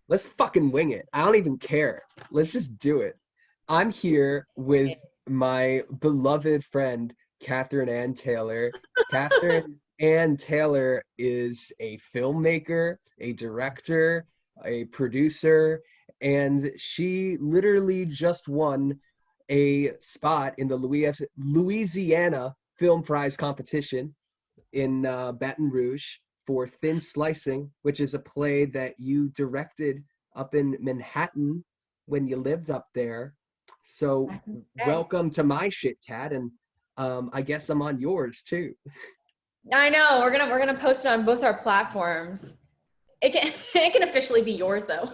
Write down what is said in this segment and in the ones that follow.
Let's fucking wing it. I don't even care. Let's just do it. I'm here with my beloved friend, Catherine Ann Taylor. Catherine Ann Taylor is a filmmaker, a director, a producer, and she literally just won a spot in the Louisiana Film Prize competition in Baton Rouge for Thin Slicing, which is a play that you directed up in Manhattan when you lived up there. So Okay. welcome to my shit, Cat, and I guess I'm on yours too. I know we're gonna post it on both our platforms. It can it can officially be yours though.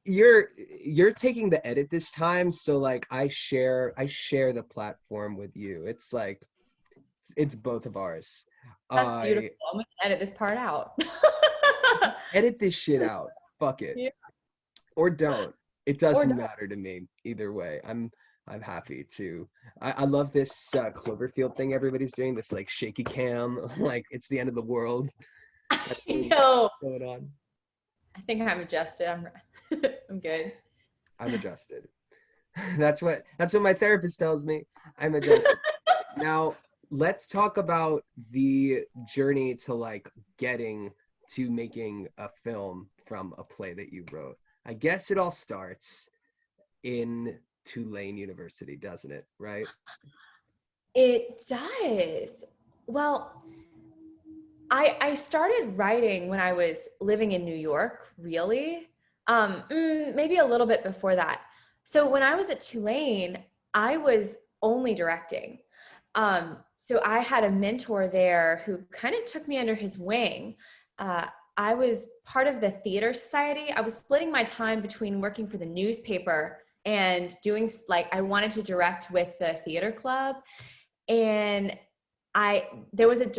You're taking the edit this time, so like I share the platform with you. It's like it's both of ours. That's beautiful. I I'm gonna edit this part out. edit this shit out. Fuck it. Yeah. Or don't. It Or doesn't don't. matter to me either way. I'm happy to. I love this Cloverfield thing everybody's doing. This like shaky cam, like it's the end of the world kind of You thing know, going on. I think I'm adjusted. I'm good. I'm adjusted. That's what my therapist tells me. I'm adjusted. Now let's talk about the journey to like getting to making a film from a play that you wrote. I guess it all starts in Tulane University, doesn't it? Right? It does. Well, I started writing when I was living in New York, really. Maybe a little bit before that. So when I was at Tulane, I was only directing. So I had a mentor there who kind of took me under his wing. Uh, I was part of the theater society. I was splitting my time between working for the newspaper and doing like I wanted to direct with the theater club. And I there was a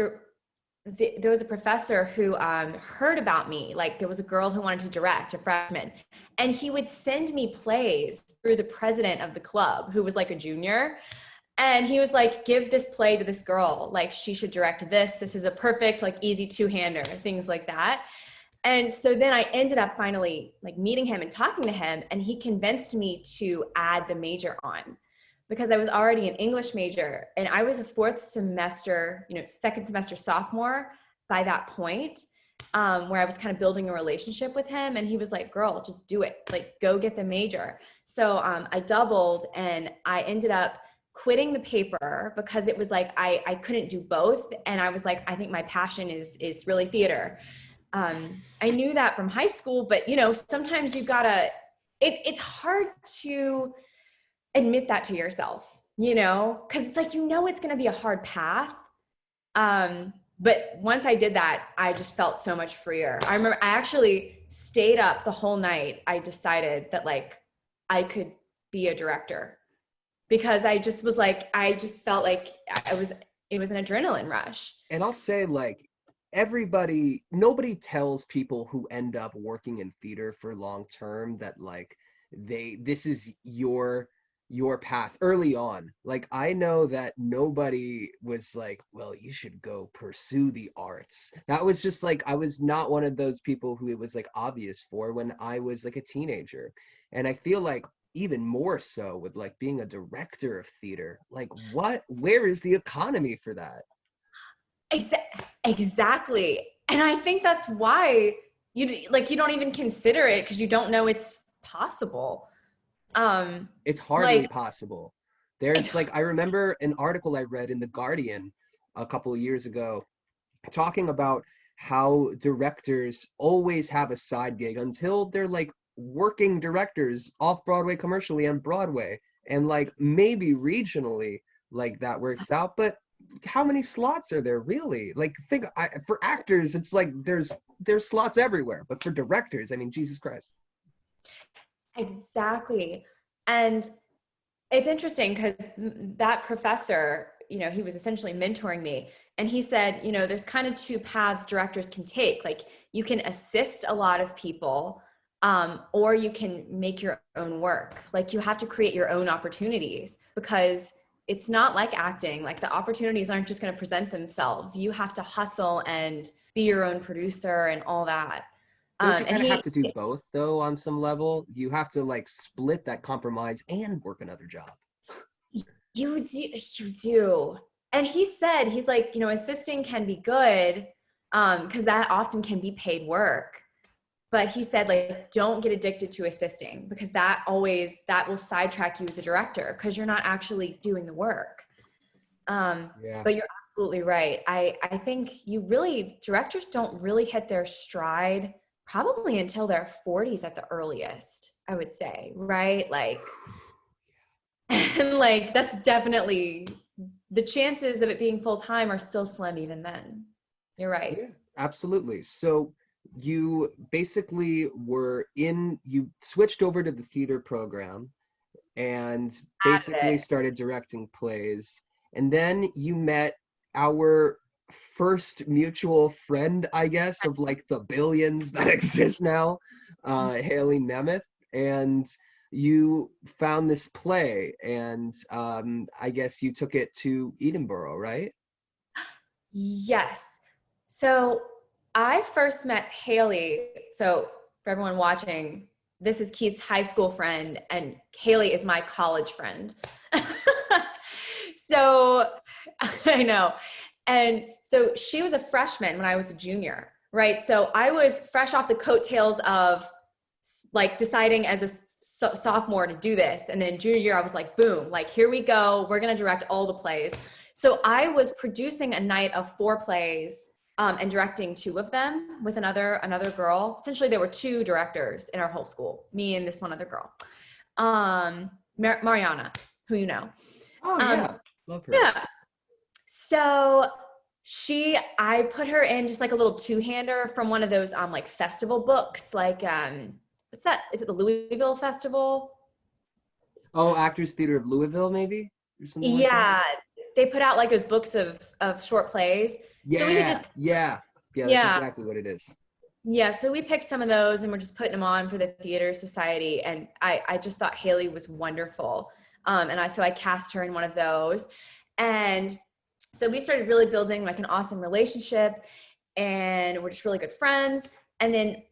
there was a professor who heard about me. Like there was a girl who wanted to direct, a freshman, and he would send me plays through the president of the club, who was like a junior. And he was like, give this play to this girl. Like she should direct this. This is a perfect, like easy two-hander, things like that. And so then I ended up finally like meeting him and talking to him, and he convinced me to add the major on because I was already an English major and I was a fourth semester, second semester sophomore by that point, where I was kind of building a relationship with him. And he was like, girl, just do it. Like, go get the major. So I doubled and I ended up quitting the paper because it was like I couldn't do both. And I was like, I think my passion is really theater. I knew that from high school, but sometimes you gotta, it's hard to admit that to yourself, because it's like, it's going to be a hard path. But once I did that, I just felt so much freer. I remember I actually stayed up the whole night. I decided that like I could be a director because I just was like, I just felt like it was an adrenaline rush. And I'll say like nobody tells people who end up working in theater for long term that like this is your path early on. Like I know that nobody was like, well, you should go pursue the arts. That was just like I was not one of those people who it was like obvious for when I was like a teenager. And I feel like even more so with like being a director of theater. Like where is the economy for that? Exactly. And I think that's why you don't even consider it because you don't know it's possible. Um, It's hardly like possible. There's like I remember an article I read in The Guardian a couple of years ago talking about how directors always have a side gig until they're like working directors off Broadway commercially on Broadway and like maybe regionally like that works out, but how many slots are there really? Like for actors it's like there's slots everywhere, but for directors, I mean Jesus Christ. exactly. And it's interesting because that professor, he was essentially mentoring me. And he said, there's kind of two paths directors can take. Like you can assist a lot of people, or you can make your own work. Like you have to create your own opportunities because it's not like acting. Like the opportunities aren't just going to present themselves. You have to hustle and be your own producer and all that. Don't you And kind of have to do both though on some level? You have to like split that compromise and work another job. you do. And he said, he's like, assisting can be good, because that often can be paid work. But he said, like, don't get addicted to assisting, because that will sidetrack you as a director, because you're not actually doing the work. Yeah. But you're absolutely right. I think directors don't really hit their stride probably until their 40s at the earliest, I would say, right? Like, and like, that's definitely, the chances of it being full-time are still slim even then. You're right. Yeah, absolutely. So you basically you switched over to the theater program and basically It. started directing plays. And then you met our first mutual friend, I guess, of like the billions that exist now, Haley Nemeth. And you found this play, and I guess you took it to Edinburgh, right? Yes. So I first met Haley. So for everyone watching, this is Keith's high school friend, and Haley is my college friend. So I know. And so she was a freshman when I was a junior, right? So I was fresh off the coattails of like deciding as a sophomore to do this. And then junior year, I was like, boom, like, here we go. We're going to direct all the plays. So I was producing a night of 4 plays, and directing 2 of them with another girl. Essentially, there were 2 directors in our whole school, me and this one other girl, Mariana, who you know. Oh Um, yeah, love her. yeah. So I put her in just like a little 2-hander from one of those like festival books, like what's that? Is it the Louisville Festival? Oh, Actors Theater of Louisville, maybe, or something like that. Yeah, they put out like those books of short plays. So we could Yeah, just, yeah, yeah. That's yeah, exactly what it is. yeah. So we picked some of those and we're just putting them on for the theater society. And I just thought Haley was wonderful. So I cast her in one of those. And so we started really building like an awesome relationship, and we're just really good friends. And then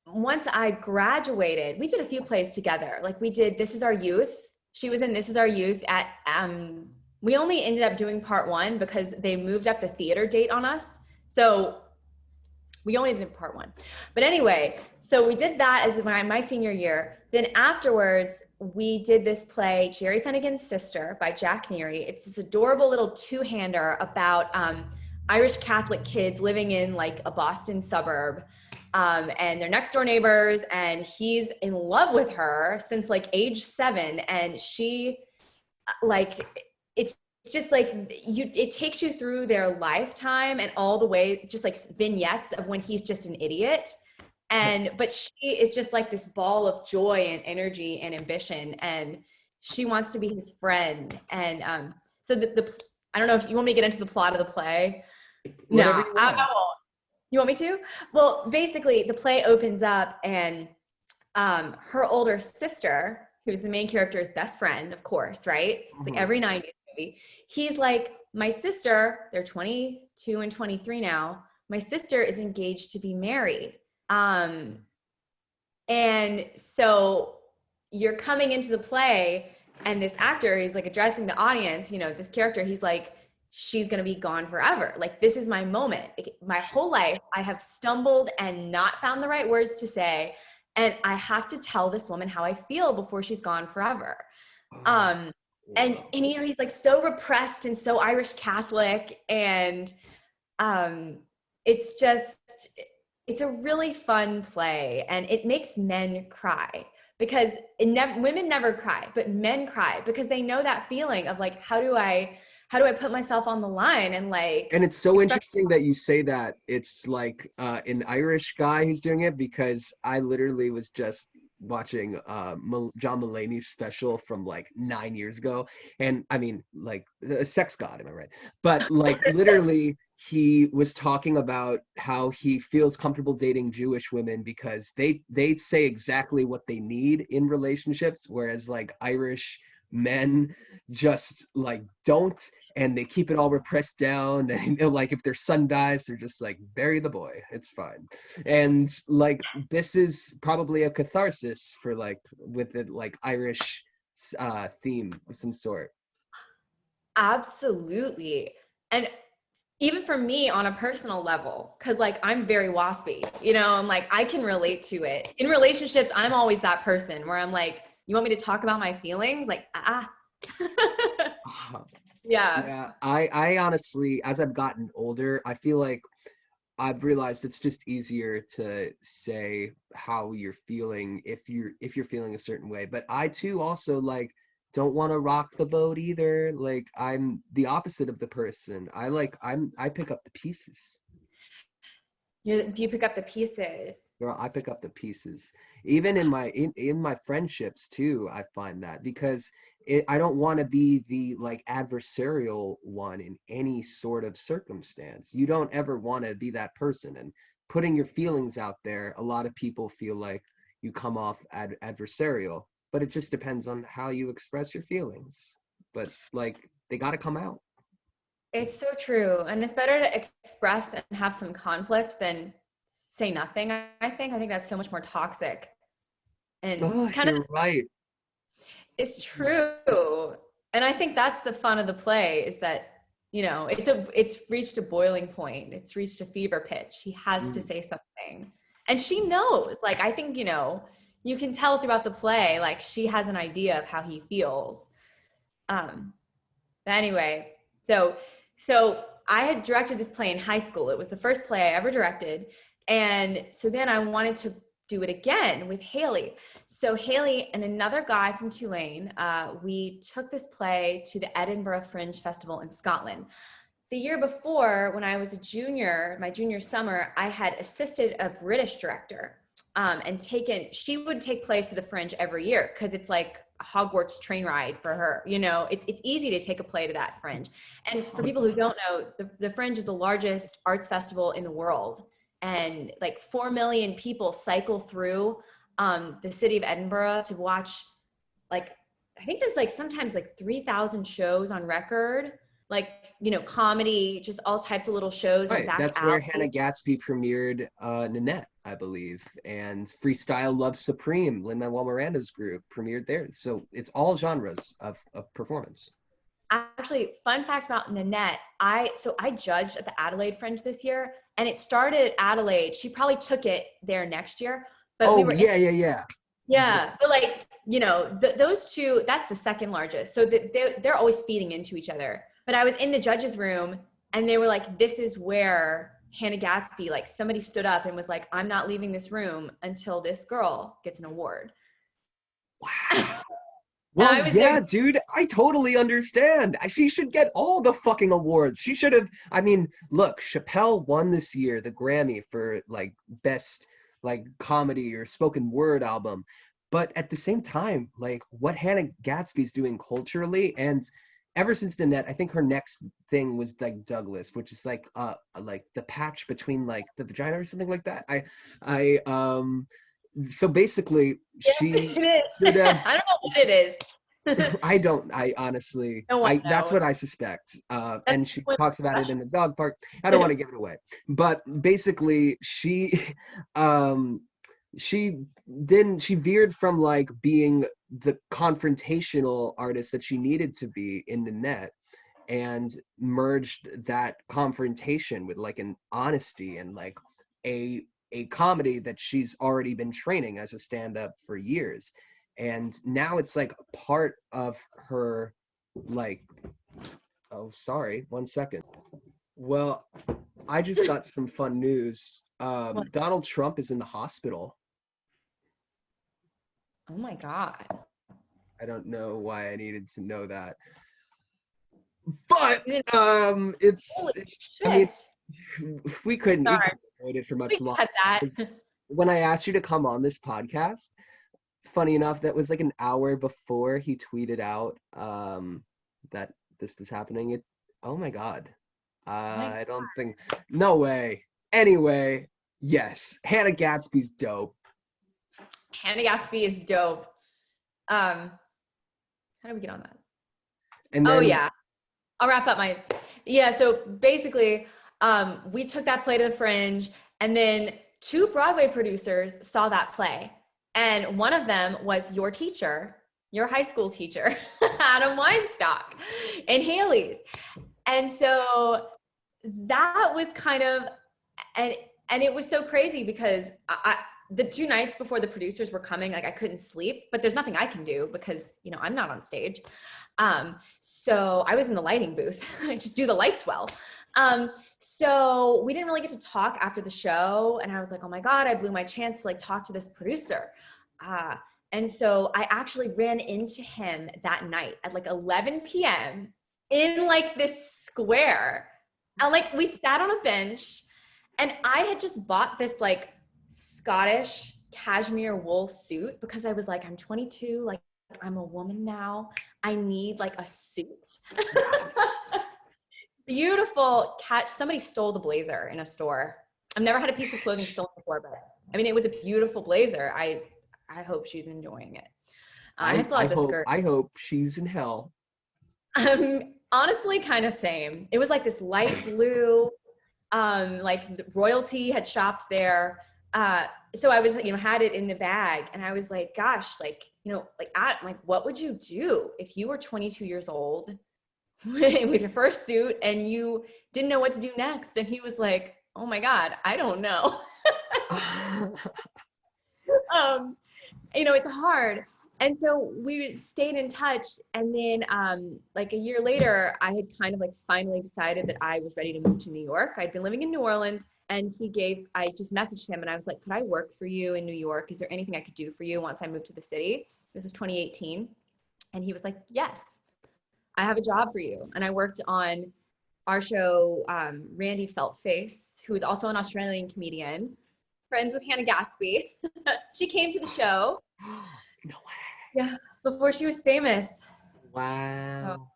once I graduated, we did a few plays together. Like we did This Is Our Youth. She was in This Is Our Youth at, we only ended up doing part 1 because they moved up the theater date on us. So we only did part 1. But anyway, so we did that as my senior year. Then afterwards, we did this play, Jerry Finnegan's Sister by Jack Neary. It's this adorable little 2-hander about Irish Catholic kids living in like a Boston suburb. And they're next door neighbors, and he's in love with her since like age 7. And she like, it's just like it takes you through their lifetime and all the way, just like vignettes of when he's just an idiot. But she is just like this ball of joy and energy and ambition, and she wants to be his friend. And so I don't know if you want me to get into the plot of the play. Whatever No, you I want. won't. You want me to? Well, basically, the play opens up, and her older sister, who's the main character's best friend, of course, right? It's like Mhm. every 90s movie. He's like, my sister, they're 22 and 23 now. My sister is engaged to be married. And so you're coming into the play, and this actor is like addressing the audience, this character, he's like, she's going to be gone forever. Like, this is my moment. Like, my whole life, I have stumbled and not found the right words to say. And I have to tell this woman how I feel before she's gone forever. Oh, And he's like so repressed and so Irish Catholic. And it's it's a really fun play, and it makes men cry, because women never cry, but men cry because they know that feeling of like, how do I put myself on the line and like and it's so express. interesting that you say that it's like an Irish guy who's doing it, because I literally was just watching John Mulaney's special from like 9 years ago, and I mean, like, a sex god, am I right? But like literally he was talking about how he feels comfortable dating Jewish women because they say exactly what they need in relationships, whereas like Irish men just like don't. and they keep it all repressed down. And you know, like if their son dies, they're just like, bury the boy, it's fine. And like this is probably a catharsis for like with it like Irish theme of some sort. Absolutely. And even for me on a personal level, because like I'm very waspy, you know, I'm like, I can relate to it. In relationships, I'm always that person where I'm like, you want me to talk about my feelings? Like, ah. Yeah. Yeah, I honestly, as I've gotten older, I feel like I've realized it's just easier to say how you're feeling if you're feeling a certain way. But I too also like don't want to rock the boat either. Like I'm the opposite of the person. I pick up the pieces. You pick up the pieces. Girl, I pick up the pieces. Even in in my friendships too, I find that because I don't want to be the like adversarial one in any sort of circumstance. You don't ever want to be that person. And putting your feelings out there, a lot of people feel like you come off adversarial, but it just depends on how you express your feelings. But like they got to come out. It's so true. And it's better to express and have some conflict than say nothing, I think. I think that's so much more toxic. And Oh, it's kind of, you're right. it's true. And I think that's the fun of the play is that, you know, it's reached a boiling point. It's reached a fever pitch. He has to Mm. say something. And she knows, like, I think, you know, you can tell throughout the play, like she has an idea of how he feels. Um, but anyway, so I had directed this play in high school. It was the first play I ever directed. And so then I wanted to do it again with Haley. So Haley and another guy from Tulane, we took this play to the Edinburgh Fringe Festival in Scotland. The year before, when I was a junior, my junior summer, I had assisted a British director and she would take plays to the Fringe every year because it's like a Hogwarts train ride for her. You know, it's easy to take a play to that Fringe. And for people who don't know, the Fringe is the largest arts festival in the world. And like 4 million people cycle through the city of Edinburgh to watch, like, I think there's like sometimes like 3,000 shows on record, like, you know, comedy, just all types of little shows and Right, back that's where Hannah alley. Gatsby premiered Nanette, I believe, and Freestyle Love Supreme, Lin-Manuel Miranda's group, premiered there. So it's all genres of performance. Actually, fun fact about Nanette, I judged at the Adelaide Fringe this year, and it started at Adelaide. She probably took it there next year, but we Oh were in, yeah, yeah, yeah. yeah, but like, you know, those two, that's the second largest. So they're always feeding into each other. But I was in the judges room and they were like, this is where Hannah Gatsby, like somebody stood up and was like, I'm not leaving this room until this girl gets an award. Wow. And Well, I was there. yeah, dude, I totally understand. She should get all the fucking awards. She should have, I mean, look, Chappelle won this year the Grammy for like best like comedy or spoken word album. But at the same time, like what Hannah Gatsby's doing culturally and ever since Nanette, I think her next thing was like Douglas, which is like the patch between like the vagina or something like that. I so basically Yes, she it is. should have I don't know what it is. I don't. I honestly, No one I that's knows. what I suspect. That's And she women's talks about it crush. in the dog park. I don't want to give it away, but basically, um, she she veered from like being the confrontational artist that she needed to be in the net, and merged that confrontation with like an honesty and like a comedy that she's already been training as a stand-up for years, and now it's like part of her like, oh sorry, 1 second. Well, I just got some fun news. Donald Trump is in the hospital. Oh my God. I don't know why I needed to know that, but You didn't- it's Holy I mean, shit. we Sorry. couldn't avoid it for We much can longer. cut that. 'Cause when I asked you to come on this podcast, funny enough, that was like an hour before he tweeted out that this was happening. It, oh my God. Like, I don't think, no way. Anyway, yes, Hannah Gatsby's dope. Hannah Gatsby is dope. How do we get on that? And Oh then yeah. I'll wrap up my, yeah. So basically, we took that play to the Fringe, and then two Broadway producers saw that play. And one of them was your teacher, your high school teacher, Adam Weinstock in Haley's. And so that was kind of, and and it was so crazy because the two nights before the producers were coming, like I couldn't sleep, but there's nothing I can do because, you know, I'm not on stage. So I was in the lighting booth. I just do the lights well. So we didn't really get to talk after the show. And I was like, oh my God, I blew my chance to like talk to this producer. And so I actually ran into him that night at like 11 p.m. in like this square. Like we sat on a bench and I had just bought this like Scottish cashmere wool suit because I was like, I'm 22, like I'm a woman now. I need like a suit. Beautiful catch. Somebody stole the blazer in a store. I've never had a piece of clothing stolen before, but I mean, it was a beautiful blazer. I hope she's enjoying it. I still have the skirt. I hope she's in hell. Honestly, kind of same. It was like this light blue, like royalty had shopped there. So I was, you know, had it in the bag and I was like, gosh, like, you know, like what would you do if you were 22 years old with your first suit and you didn't know what to do next? And he was like, oh my God, I don't know. You know, it's hard. And so we stayed in touch. And then like a year later, I had kind of like finally decided that I was ready to move to New York. I'd been living in New Orleans and I just messaged him and I was like, could I work for you in New York? Is there anything I could do for you once I moved to the city? This was 2018. And he was like, yes, I have a job for you. And I worked on our show, Randy Feltface, who is also an Australian comedian, friends with Hannah Gatsby. She came to the show. No way. Yeah, before she was famous. Wow. So,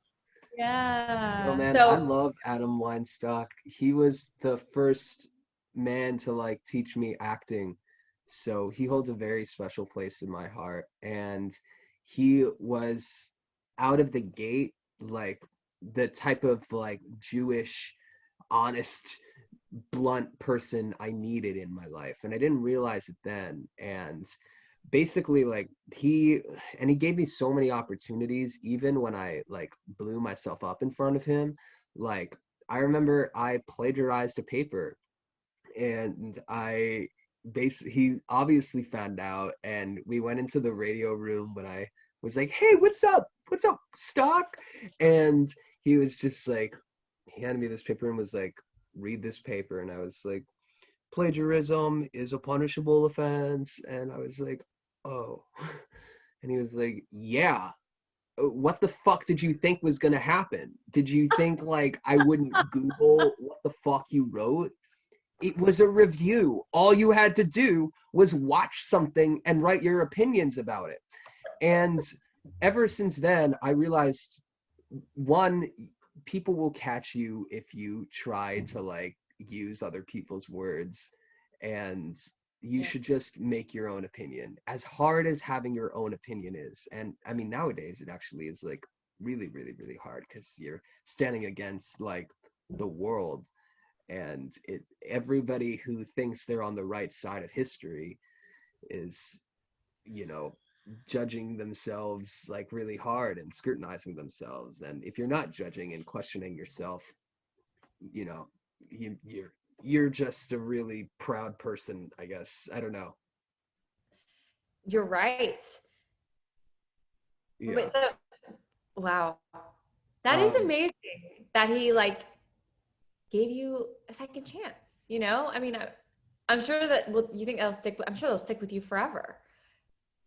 yeah. No, man, I love Adam Weinstock. He was the first man to like teach me acting. So he holds a very special place in my heart. And he was out of the gate like the type of like Jewish, honest, blunt person I needed in my life. And I didn't realize it then. And basically like he gave me so many opportunities even when I like blew myself up in front of him. Like I remember I plagiarized a paper and he obviously found out and we went into the radio room when I was like, hey, what's up Stock? And he was just like, he handed me this paper and was like, read this paper. And I was like, plagiarism is a punishable offense. And I was like, oh. And he was like, yeah, what the fuck did you think was gonna happen? Did you think like I wouldn't Google what the fuck you wrote? It was a review. All you had to do was watch something and write your opinions about it. And ever since then, I realized, one, people will catch you if you try to like use other people's words, and you should just make your own opinion, as hard as having your own opinion is. And I mean, nowadays it actually is like really, really, really hard because you're standing against like the world, and everybody who thinks they're on the right side of history is, you know, judging themselves like really hard and scrutinizing themselves. And if you're not judging and questioning yourself, you know, you're just a really proud person, I guess. I don't know. you're right. Yeah. Wait, so, wow. That is amazing that he like gave you a second chance, you know? I mean, I'm sure that, well, you think I'm sure they'll stick with you forever.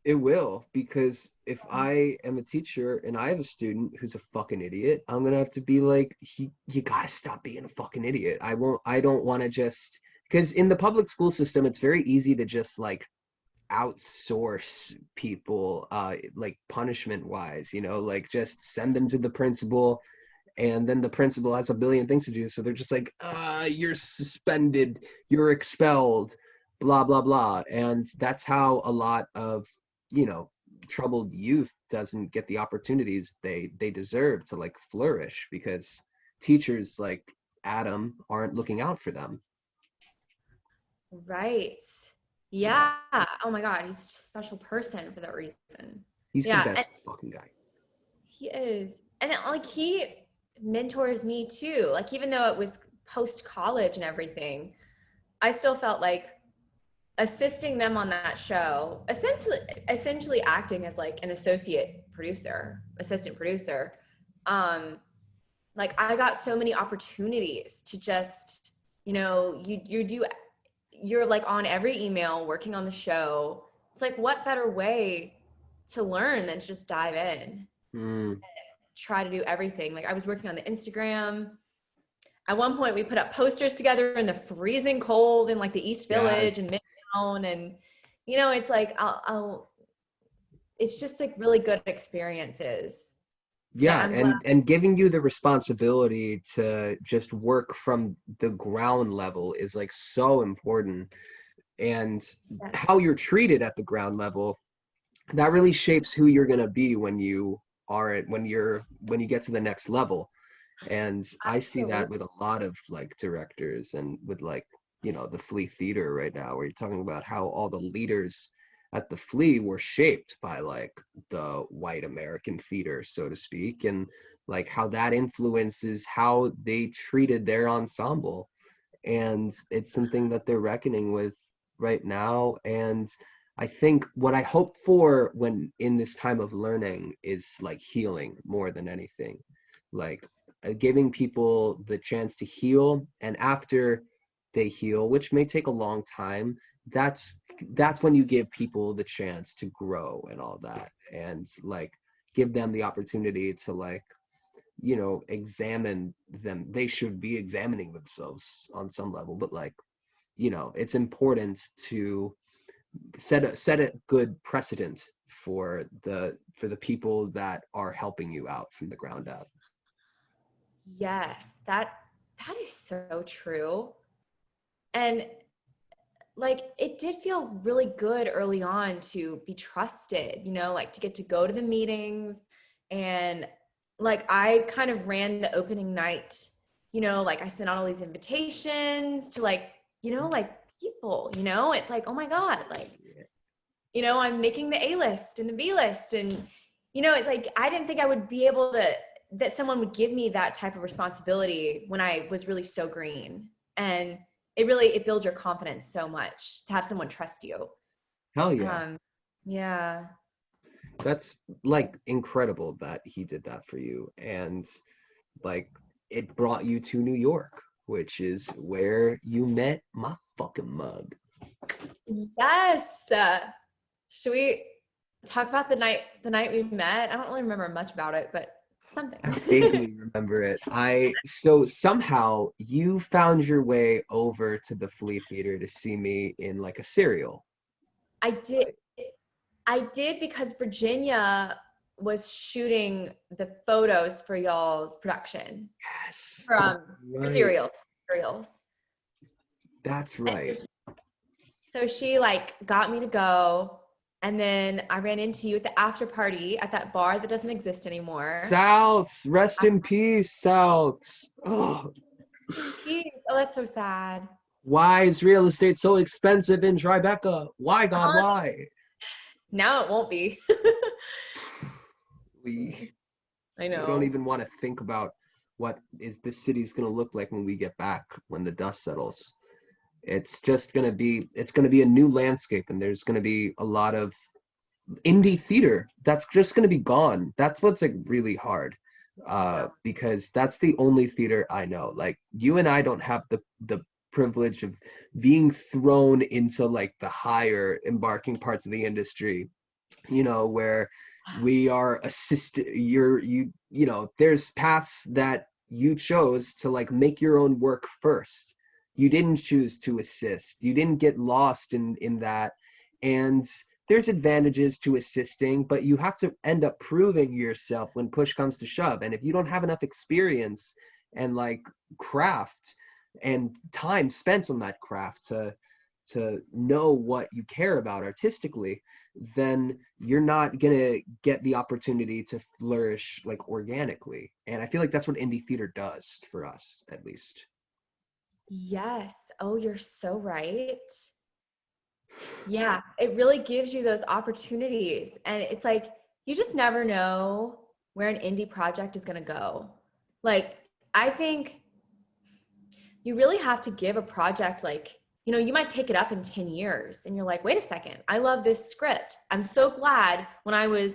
It will, because if I am a teacher and I have a student who's a fucking idiot, I'm gonna have to be like, you gotta stop being a fucking idiot. I don't want to just, because in the public school system, it's very easy to just like outsource people, like punishment wise, you know, like just send them to the principal, and then the principal has a billion things to do. So they're just like, you're suspended, you're expelled, blah, blah, blah. And that's how a lot of, you know, troubled youth doesn't get the opportunities they deserve to like flourish because teachers like Adam aren't looking out for them. Right. Yeah, Yeah. Oh my God, he's such a special person for that reason. he's the Yeah, and best fucking guy. he is. And like he mentors me too. Like even though it was post college and everything, I still felt like assisting them on that show, essentially acting as like an assistant producer. Um, like I got so many opportunities to just, you're like on every email working on the show. It's like what better way to learn than to just dive in, Mm, try to do everything. Like I was working on the Instagram. At one point we put up posters together in the freezing cold in like the East Village and yes. Midtown. And, it's like, it's just like really good experiences that Yeah, I'm glad. and giving you the responsibility to just work from the ground level is like so important. And That, how you're treated at the ground level, that really shapes who you're gonna be when you when you get to the next level. And I see absolutely. that with a lot of like directors and with like, the Flea Theater right now, where you're talking about how all the leaders at the Flea were shaped by like the white American theater, so to speak, and like how that influences how they treated their ensemble. And it's something that they're reckoning with right now. And I think what I hope for when in this time of learning is like healing more than anything. Like giving people the chance to heal, and after they heal, which may take a long time, that's that's when you give people the chance to grow and all that, and like give them the opportunity to like examine them. They should be examining themselves on some level, but like it's important to set a good precedent for the people that are helping you out from the ground up. Yes, that is so true. And like it did feel really good early on to be trusted, like to get to go to the meetings. And like I kind of ran the opening night, like I sent out all these invitations to like, like people, it's like, oh my God, like, I'm making the A list and the B list. And, it's like, I didn't think I would be able to, that someone would give me that type of responsibility when I was really so green. And it builds your confidence so much to have someone trust you. Hell yeah. Um, yeah. That's like incredible that he did that for you. And like it brought you to New York, which is where you met my fucking mug. Yes. Should we talk about the night we met? I don't really remember much about it, but something. I vaguely remember it. So somehow you found your way over to the Flea Theater to see me in like a serial. I did. Right? I did because Virginia was shooting the photos for y'all's production Yes, for that's for right. serials. That's And right. so she like got me to go, and then I ran into you at the after party at that bar that doesn't exist anymore. Souths, rest in peace, Souths. Oh, Rest in peace. Oh, that's so sad. why is real estate so expensive in Tribeca? Why, God, why? Now it won't be. We I we don't know. even want to think about what is this city's gonna look like when we get back, when the dust settles. It's gonna be a new landscape, and there's gonna be a lot of indie theater that's just gonna be gone. That's what's like really hard. Yeah. Because that's the only theater I know. Like you and I don't have the privilege of being thrown into like the higher embarking parts of the industry, where we are assisted. There's paths that you chose to like make your own work first. You didn't choose to assist. You didn't get lost in that. And there's advantages to assisting, but you have to end up proving yourself when push comes to shove. And if you don't have enough experience and like craft and time spent on that craft to know what you care about artistically, then you're not gonna get the opportunity to flourish like organically. And I feel like that's what indie theater does for us, at least. Yes. Oh, you're so right. Yeah, it really gives you those opportunities. And it's like, you just never know where an indie project is going to go. Like, I think you really have to give a project, like, you might pick it up in 10 years and you're like, wait a second, I love this script. I'm so glad when I was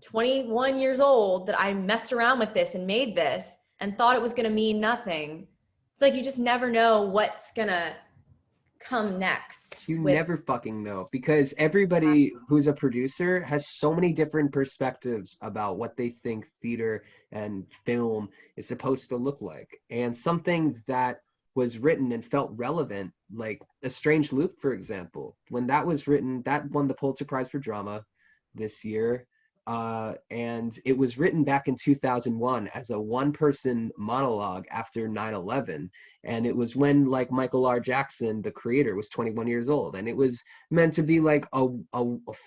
21 years old that I messed around with this and made this and thought it was going to mean nothing. It's like, you just never know what's going to come next You with. never fucking know, because everybody who's a producer has so many different perspectives about what they think theater and film is supposed to look like. And something that was written and felt relevant, like A Strange Loop, for example, when that was written, that won the Pulitzer Prize for Drama this year. And it was written back in 2001 as a one-person monologue after 9/11. And it was when like Michael R. Jackson, the creator, was 21 years old, and it was meant to be like a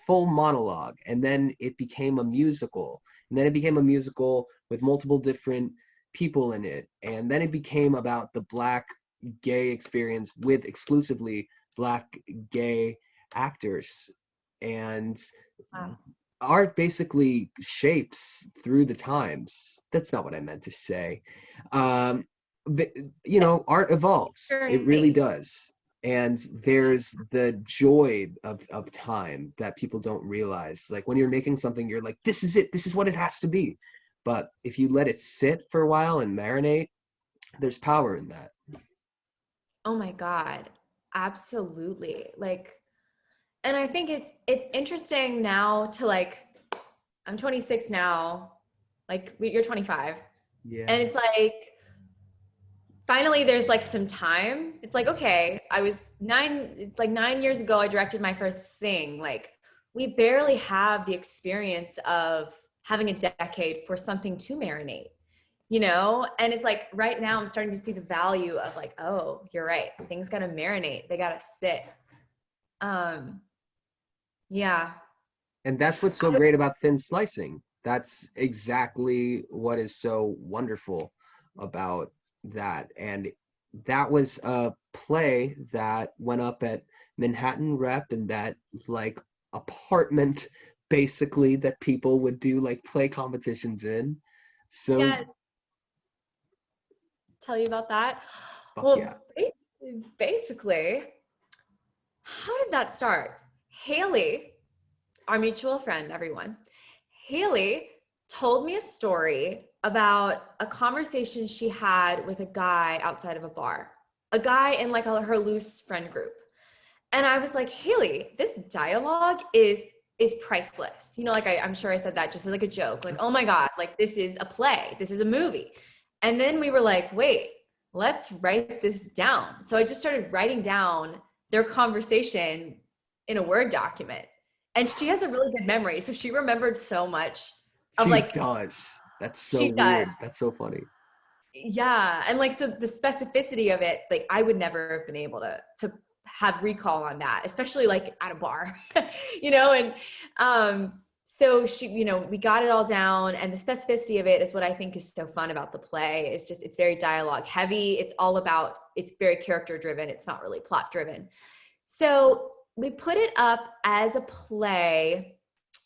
full monologue. And then it became a musical, and then it became a musical with multiple different people in it, and then it became about the Black gay experience with exclusively Black gay actors. And Wow. art basically shapes through the times. That's not what I meant to say. Um, but, art evolves. It really Journey. does. And there's the joy of time that people don't realize. Like when you're making something, you're like, this is it. This is what it has to be. But if you let it sit for a while and marinate, there's power in that. Oh my God. Absolutely. Like, and I think it's interesting now to like, I'm 26 now, like you're 25. And Yeah. it's like finally there's like some time. It's like, okay, I was 9 years ago I directed my first thing. Like we barely have the experience of having a decade for something to marinate. And it's like right now I'm starting to see the value of like, oh, you're right, things gotta marinate, they gotta sit. um yeah. And that's what's so great about thin slicing. That's exactly what is so wonderful about that. And that was a play that went up at Manhattan Rep, and that like apartment basically that people would do like play competitions in. So Yeah, tell you about that. fuck yeah. Well, basically, how did that start? Haley, our mutual friend, everyone, Haley told me a story about a conversation she had with a guy outside of a bar, a guy in like her loose friend group. And I was like, Haley, this dialogue is priceless. Like I'm sure I said that just as like a joke, like, oh my God, like this is a play, this is a movie. And then we were like, wait, let's write this down. So I just started writing down their conversation in a Word document. And she has a really good memory. So she remembered so much of She like, does. That's so she does. weird. That's so funny. Yeah. And like, so the specificity of it, like I would never have been able to have recall on that, especially like at a bar, and so she, we got it all down, and the specificity of it is what I think is so fun about the play. It's very dialogue heavy. It's very character driven. It's not really plot driven. So we put it up as a play.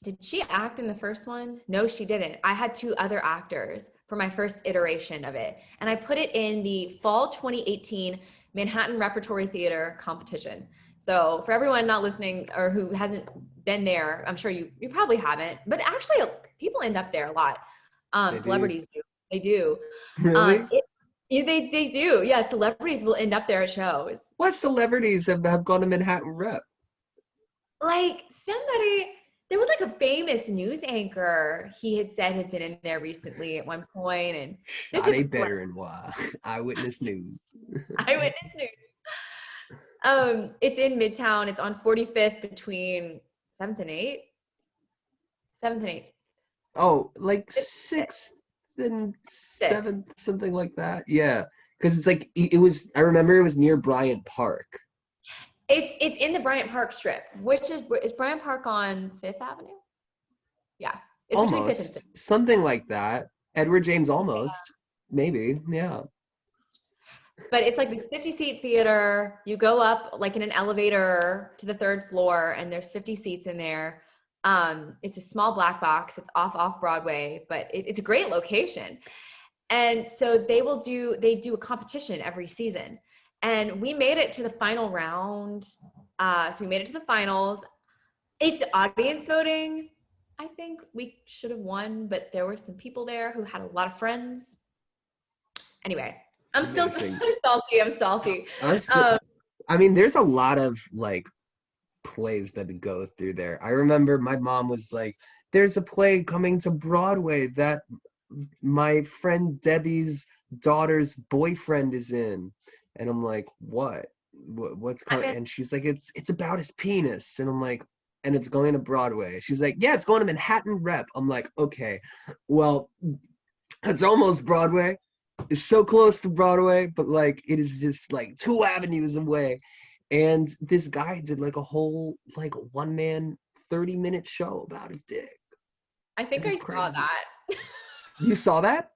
Did she act in the first one? No, she didn't. I had two other actors for my first iteration of it. And I put it in the fall 2018 Manhattan Repertory Theater competition. So for everyone not listening or who hasn't been there, I'm sure you probably haven't, but actually people end up there a lot. They do. Celebrities do. They do. Really? They do. Yeah, celebrities will end up there at shows. What celebrities have gone to Manhattan Rep? Like there was like a famous news anchor he had said had been in there recently at one point, and there's Shade different better and why? Eyewitness News. eyewitness news. It's in Midtown. It's on 45th between 7th and 8th. 7th and 8th. Oh, like sixth and 6th. seventh, something like that. Yeah, because it's like it was. I remember it was near Bryant Park. It's in the Bryant Park strip, which is Bryant Park on Fifth Avenue? Yeah, it's between Fifth and Almost. Sixth. Something like that. Edward James Almost. Maybe. Yeah. But it's like this 50-seat theater. You go up like in an elevator to the third floor, and there's 50 seats in there. It's a small black box. It's off Broadway, but it's a great location. And so they do a competition every season. And we made it to the final round. So we made it to the finals. It's audience voting. I think we should have won, but there were some people there who had a lot of friends. Anyway, I'm still Amazing. salty. I'm salty. I'm still, Um, I mean, there's a lot of like plays that go through there. I remember my mom was like, there's a play coming to Broadway that my friend Debbie's daughter's boyfriend is in. And I'm like, what? What's coming? And she's like, it's about his penis. And I'm like, and it's going to Broadway. She's like, yeah, it's going to Manhattan Rep. I'm like, okay, well, it's almost Broadway. It's so close to Broadway, but like it is just like 2 avenues away. And this guy did like a whole like one man 30-minute show about his dick. I It think was I saw crazy. that. You saw that?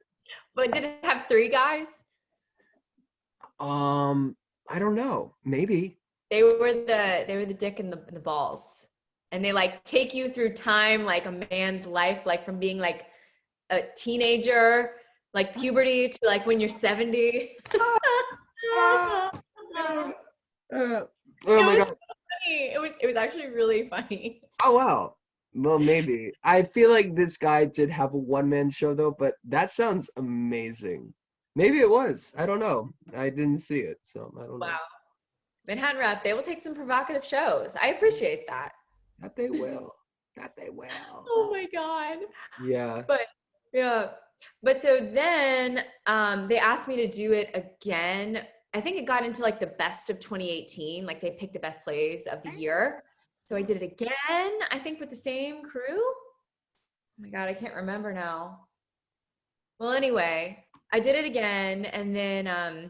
But did it have three guys? I don't know. Maybe. They were the dick and the balls. And they like take you through time like a man's life, like from being like a teenager, like puberty to like when you're 70. Ah, ah, oh It my was God. funny. It was actually really funny. Oh wow. Well, maybe. I feel like this guy did have a one-man show though, but that sounds amazing. Maybe it was. I don't know. I didn't see it, so I don't know. Wow. Manhattan Rep, they will take some provocative shows. I appreciate that. That they will. That they will. Oh my God. Yeah. But yeah. But so then they asked me to do it again. I think it got into like the best of 2018. Like they picked the best plays of the year. So I did it again, I think with the same crew. Oh my God, I can't remember now. Well, anyway, I did it again. And then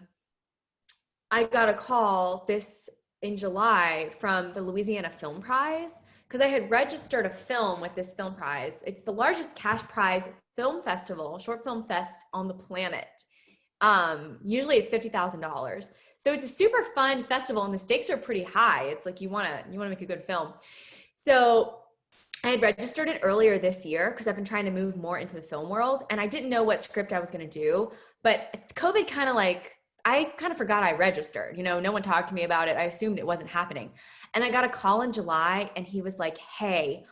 I got a call this in July from the Louisiana Film Prize because I had registered a film with this film prize. It's the largest cash prize film festival, short film fest on the planet. Usually it's $50,000. So it's a super fun festival and the stakes are pretty high. It's like you want to make a good film. So I had registered it earlier this year because I've been trying to move more into the film world and I didn't know what script I was going to do, but COVID I kind of forgot I registered, no one talked to me about it. I assumed it wasn't happening. And I got a call in July and he was like, hey,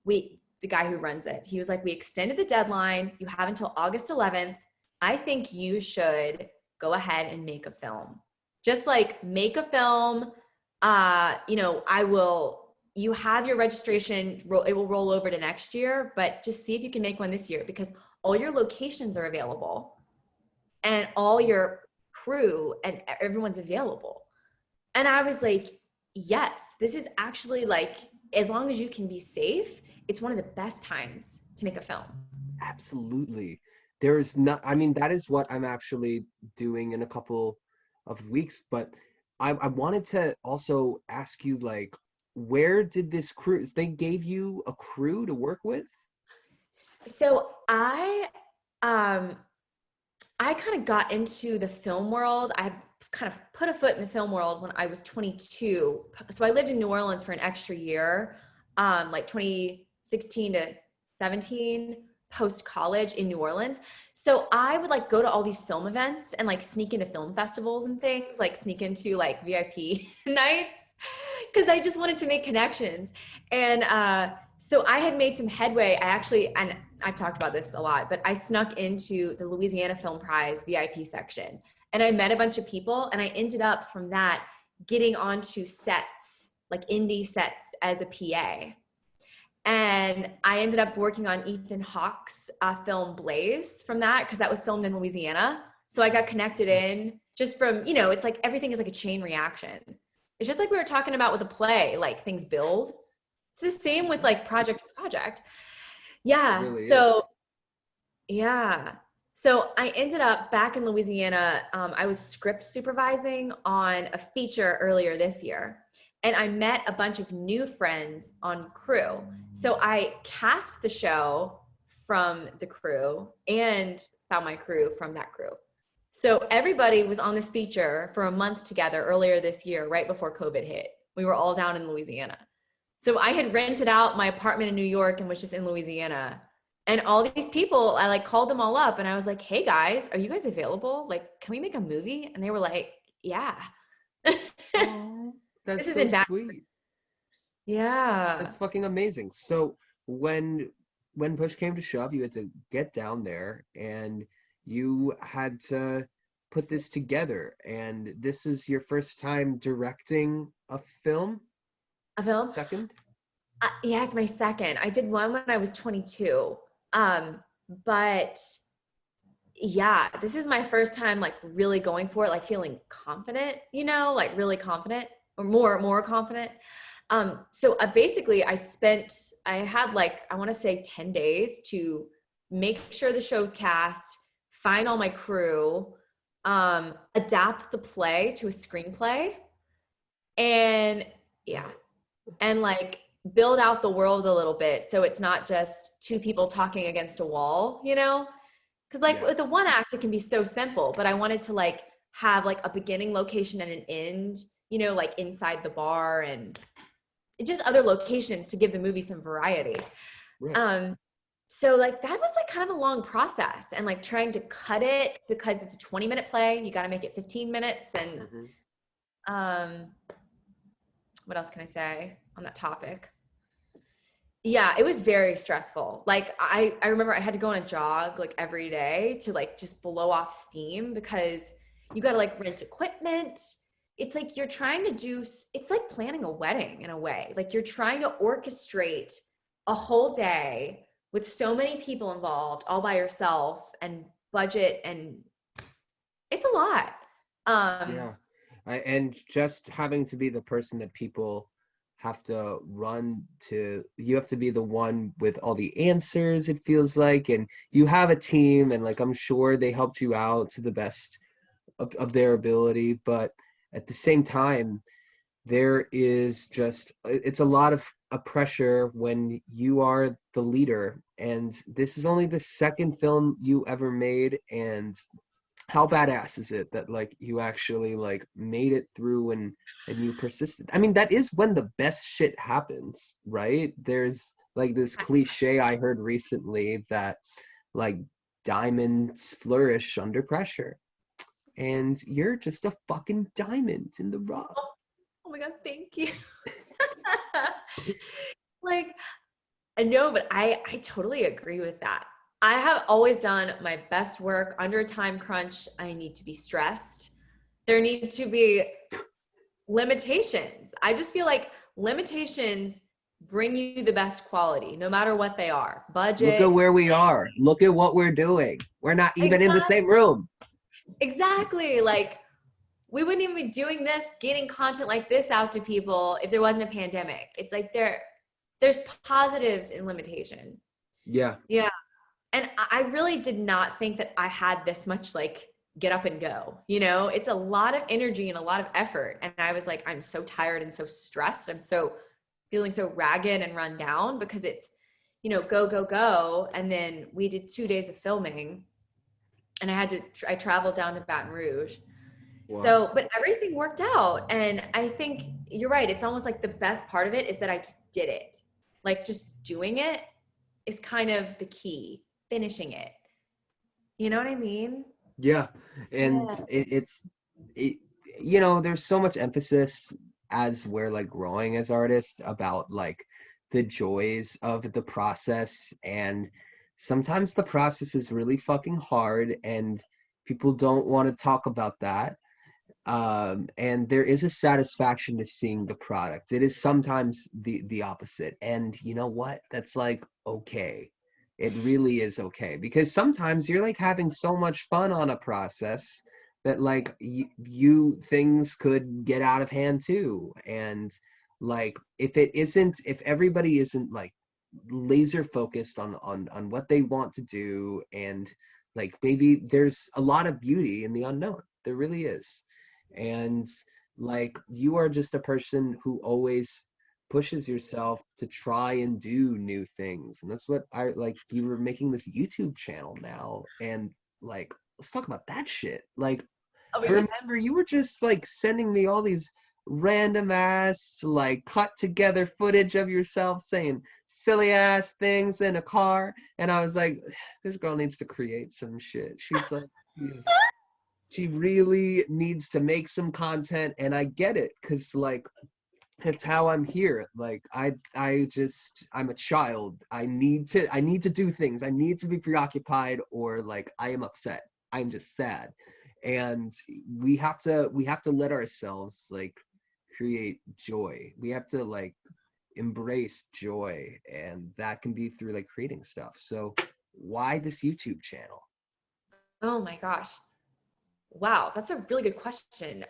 the guy who runs it, he was like, we extended the deadline. You have until August 11th. I think you should go ahead and make a film. Just like make a film. You have your registration, it will roll over to next year, but just see if you can make one this year because all your locations are available and all your crew and everyone's available. And I was like, yes, this is actually like, as long as you can be safe, it's one of the best times to make a film. Absolutely. There's not, I mean, that is what I'm actually doing in a couple of weeks, but I wanted to also ask you, like, where did this crew, they gave you a crew to work with? So I kind of got into the film world. I kind of put a foot in the film world when I was 22. So I lived in New Orleans for an extra year, like 2016 to 17, post college in New Orleans. So I would like go to all these film events and like sneak into film festivals and things, like sneak into like VIP nights because I just wanted to make connections. And so I had made some headway. And I've talked about this a lot, but I snuck into the Louisiana Film Prize VIP section and I met a bunch of people and I ended up from that getting onto sets, like indie sets as a PA. And I ended up working on Ethan Hawke's film Blaze from that because that was filmed in Louisiana. So I got connected in just from, it's like everything is like a chain reaction. It's just like we were talking about with a play, like things build. It's the same with like project to project. It Yeah. really is. So, yeah. So I ended up back in Louisiana. I was script supervising on a feature earlier this year. and I met a bunch of new friends on crew. So I cast the show from the crew and found my crew from that crew. So everybody was on this feature for a month together earlier this year, right before COVID hit. We were all down in Louisiana. So I had rented out my apartment in New York and was just in Louisiana. And all these people, I like called them all up and I was like, hey guys, are you guys available? Like, can we make a movie? And they were like, yeah. Oh, that's This is so in back. sweet. Yeah. That's fucking amazing. So when push came to shove, you had to get down there and you had to put this together. And this was your first time directing a film? A film? Second? Yeah, it's my second. I did one when I was 22. But yeah, this is my first time like really going for it, like feeling confident, like really confident or more confident. So basically I had like, I want to say 10 days to make sure the show's cast, find all my crew, adapt the play to a screenplay, and yeah, and like build out the world a little bit so it's not just two people talking against a wall, because like Yeah. with a one act it can be so simple, but I wanted to like have like a beginning location and an end, like inside the bar and just other locations to give the movie some variety. Right. So like that was like kind of a long process, and like trying to cut it because it's a 20-minute play, you got to make it 15 minutes. And um what else can I say on that topic? Yeah, it was very stressful. Like I remember I had to go on a jog like every day to like just blow off steam, because you got to like rent equipment. It's like you're trying to do, it's like planning a wedding in a way. Like you're trying to orchestrate a whole day with so many people involved all by yourself, and budget, and it's a lot. Um Yeah. And just having to be the person that people have to run to, you have to be the one with all the answers, it feels like, and you have a team, and like I'm sure they helped you out to the best of their ability, but at the same time, there is just it's a lot of a pressure when you are the leader, and this is only the second film you ever made. And how badass is it that like you actually like made it through, and you persisted? I mean, that is when the best shit happens, right? There's like this cliche I heard recently that like diamonds flourish under pressure, and you're just a fucking diamond in the rough. oh my god, thank you. Like, no, but I totally agree with that. I have always done my best work under a time crunch. I need to be stressed. There need to be limitations. I just feel like limitations bring you the best quality, no matter what they are. Look at Budget. where we are. Look at what we're doing. We're not even in the Exactly. same room. Exactly. Like, we wouldn't even be doing this, getting content like this out to people if there wasn't a pandemic. It's like there's positives in limitation. Yeah. Yeah. And I really did not think that I had this much like get up and go. It's a lot of energy and a lot of effort. And I was like, I'm so tired and so stressed. I'm so feeling so ragged and run down because it's, go, go, go. And then we did 2 days of filming, and I traveled down to Baton Rouge. Wow. So, but everything worked out. And I think you're right. It's almost like the best part of it is that I just did it. Like just doing it is kind of the key, finishing it. You know what I mean? Yeah. And Yeah. it, you know, there's so much emphasis as we're like growing as artists about like the joys of the process, and sometimes the process is really fucking hard and people don't want to talk about that. And there is a satisfaction to seeing the product. It is sometimes the opposite, and you know what, that's like okay. It really is okay, because sometimes you're like having so much fun on a process that like you things could get out of hand too. And like if everybody isn't like laser focused on what they want to do, and like maybe there's a lot of beauty in the unknown, there really is. And Like, you are just a person who always pushes yourself to try and do new things. And that's what I like. You were making this YouTube channel now, and like, let's talk about that shit. Like, Oh, I remember you were just like sending me all these random ass, like, cut together footage of yourself saying silly ass things in a car, and I was like, this girl needs to create some shit. She's like, she really needs to make some content, and I get it, because like, it's how I'm here. Like, I'm a child. I need to do things. I need to be preoccupied, or like, I am upset. I'm just sad. And we have to let ourselves like create joy. We have to like embrace joy, and that can be through like creating stuff. So why this YouTube channel? oh my gosh. Wow, that's a really good question.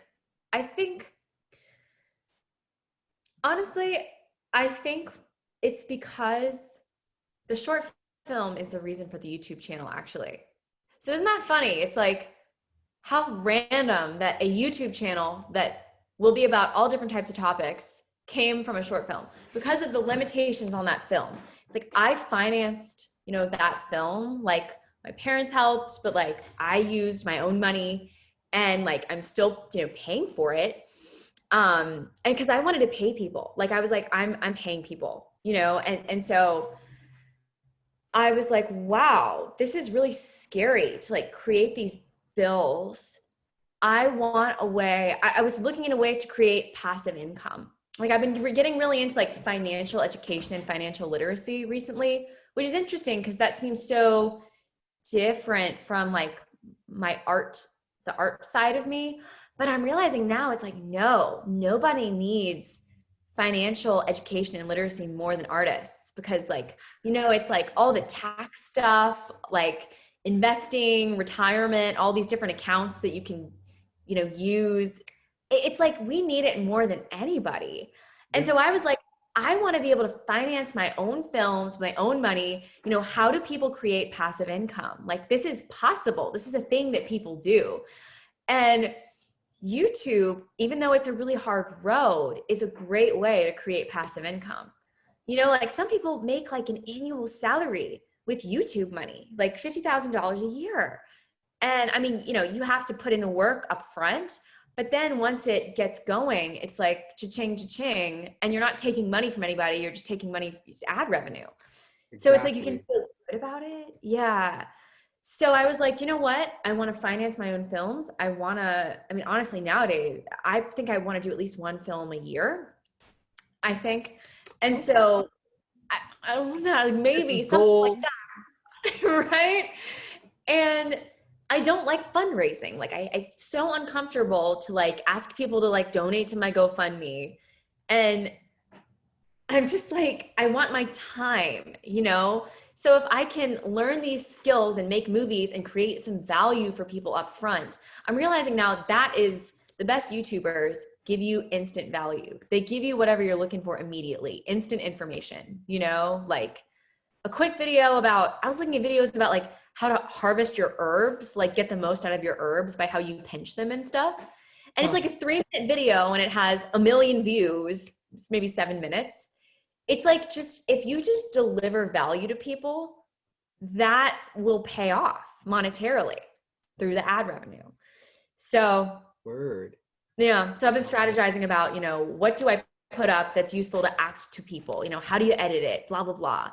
I think, honestly, I think it's because the short film is the reason for the YouTube channel, actually. So isn't that funny? It's like how random that a YouTube channel that will be about all different types of topics came from a short film because of the limitations on that film. It's like I financed, that film, like my parents helped, but like I used my own money and like I'm still, paying for it. And because I wanted to pay people. Like I was like, I'm paying people, and so I was like, wow, this is really scary to like create these bills. I want a way, I was looking into ways to create passive income. Like I've been getting really into like financial education and financial literacy recently, which is interesting because that seems so different from like my art, the art side of me. But I'm realizing now it's like, no, nobody needs financial education and literacy more than artists because like, it's like all the tax stuff, like investing, retirement, all these different accounts that you can, use. It's like we need it more than anybody. And Yeah. so I was like, I want to be able to finance my own films with my own money. How do people create passive income? Like this is possible. This is a thing that people do. And YouTube, even though it's a really hard road, is a great way to create passive income. Like some people make like an annual salary with YouTube money, like $50,000 a year. And I mean, you have to put in the work up front, but then once it gets going, it's like cha-ching, cha-ching, and you're not taking money from anybody. You're just taking money, it's ad revenue. So it's like you can Exactly. feel good about it. Yeah. So I was like, you know what? I want to finance my own films. I mean, honestly, nowadays, I think I want to do at least one film a year, I think. And Okay. so I don't know, like This is maybe something like goals. that, right? And I don't like fundraising. Like I so uncomfortable to like ask people to like donate to my GoFundMe. And I'm just like, I want my time. So if I can learn these skills and make movies and create some value for people up front, I'm realizing now that is the best YouTubers give you instant value. They give you whatever you're looking for immediately, instant information, like a quick video about, I was looking at videos about like how to harvest your herbs, like get the most out of your herbs by how you pinch them and stuff. And it's Huh. like a 3-minute video and it has a million views, maybe 7 minutes. It's like just if you just deliver value to people, that will pay off monetarily through the ad revenue. So Word. yeah, so I've been strategizing about, what do I put up that's useful to act to people? How do you edit it? Blah, blah, blah.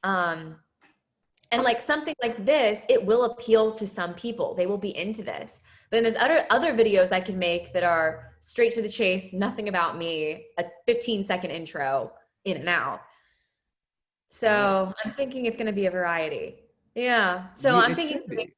Um, and like something like this, it will appeal to some people. They will be into this. But then there's other videos I can make that are straight to the chase, nothing about me, a 15-second intro, in and out. Yeah. So I'm thinking it's going to be a variety. Yeah. So I'm It thinking should be.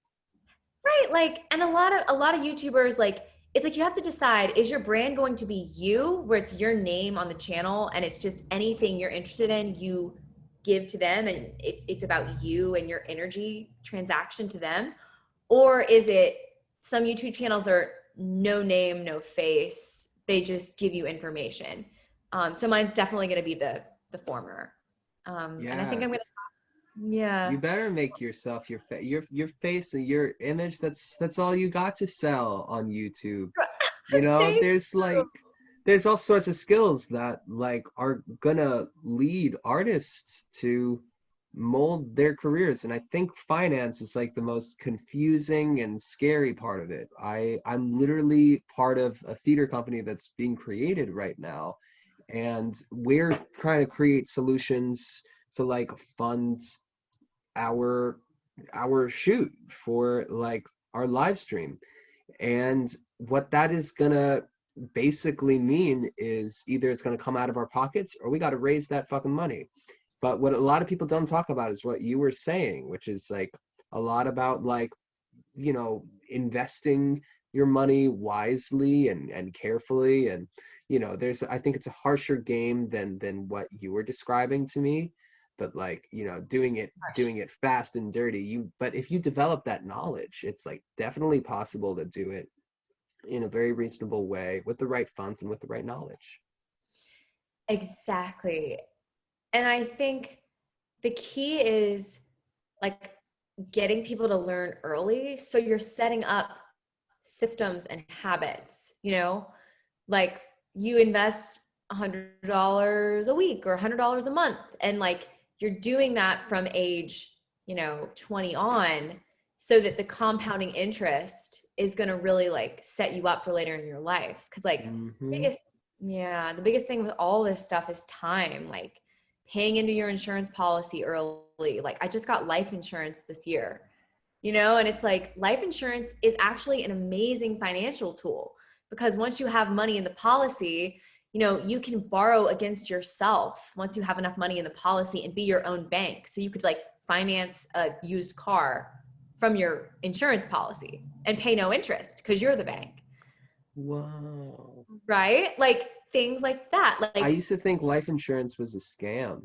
right, like, and a lot of YouTubers, like, it's like you have to decide, is your brand going to be you, where it's your name on the channel and it's just anything you're interested in, you give to them and it's about you and your energy transaction to them? Or is it some YouTube channels are no name, no face, they just give you information. So mine's definitely going to be the former. And I think I'm going Yes. to, yeah. You better make yourself your face and your image. That's all you got to sell on YouTube. You know, Thank you. there's all sorts of skills that like are gonna lead artists to mold their careers. And I think finance is like the most confusing and scary part of it. I'm literally part of a theater company that's being created right now, and we're trying to create solutions to like fund our shoot for like our live stream. And what that is gonna basically mean is either it's gonna come out of our pockets or we gotta raise that fucking money. But what a lot of people don't talk about is what you were saying, which is like a lot about like, you know, investing your money wisely and carefully. And, you know, there's, I think it's a harsher game than what you were describing to me. But like, you know, doing it fast and dirty. But if you develop that knowledge, it's like definitely possible to do it in a very reasonable way with the right funds and with the right knowledge. Exactly. And I think the key is like getting people to learn early. So you're setting up systems and habits, you know, like you invest $100 a week or $100 a month. And like you're doing that from age, 20 on, so that the compounding interest is going to really like set you up for later in your life. Cause like Hmm. biggest, yeah, the biggest thing with all this stuff is time, like paying into your insurance policy early. Like I just got life insurance this year, and it's like life insurance is actually an amazing financial tool because once you have money in the policy, you can borrow against yourself once you have enough money in the policy and be your own bank. So you could like finance a used car from your insurance policy and pay no interest because you're the bank, Wow. right? Like things like that. I Like used to think life insurance was a scam.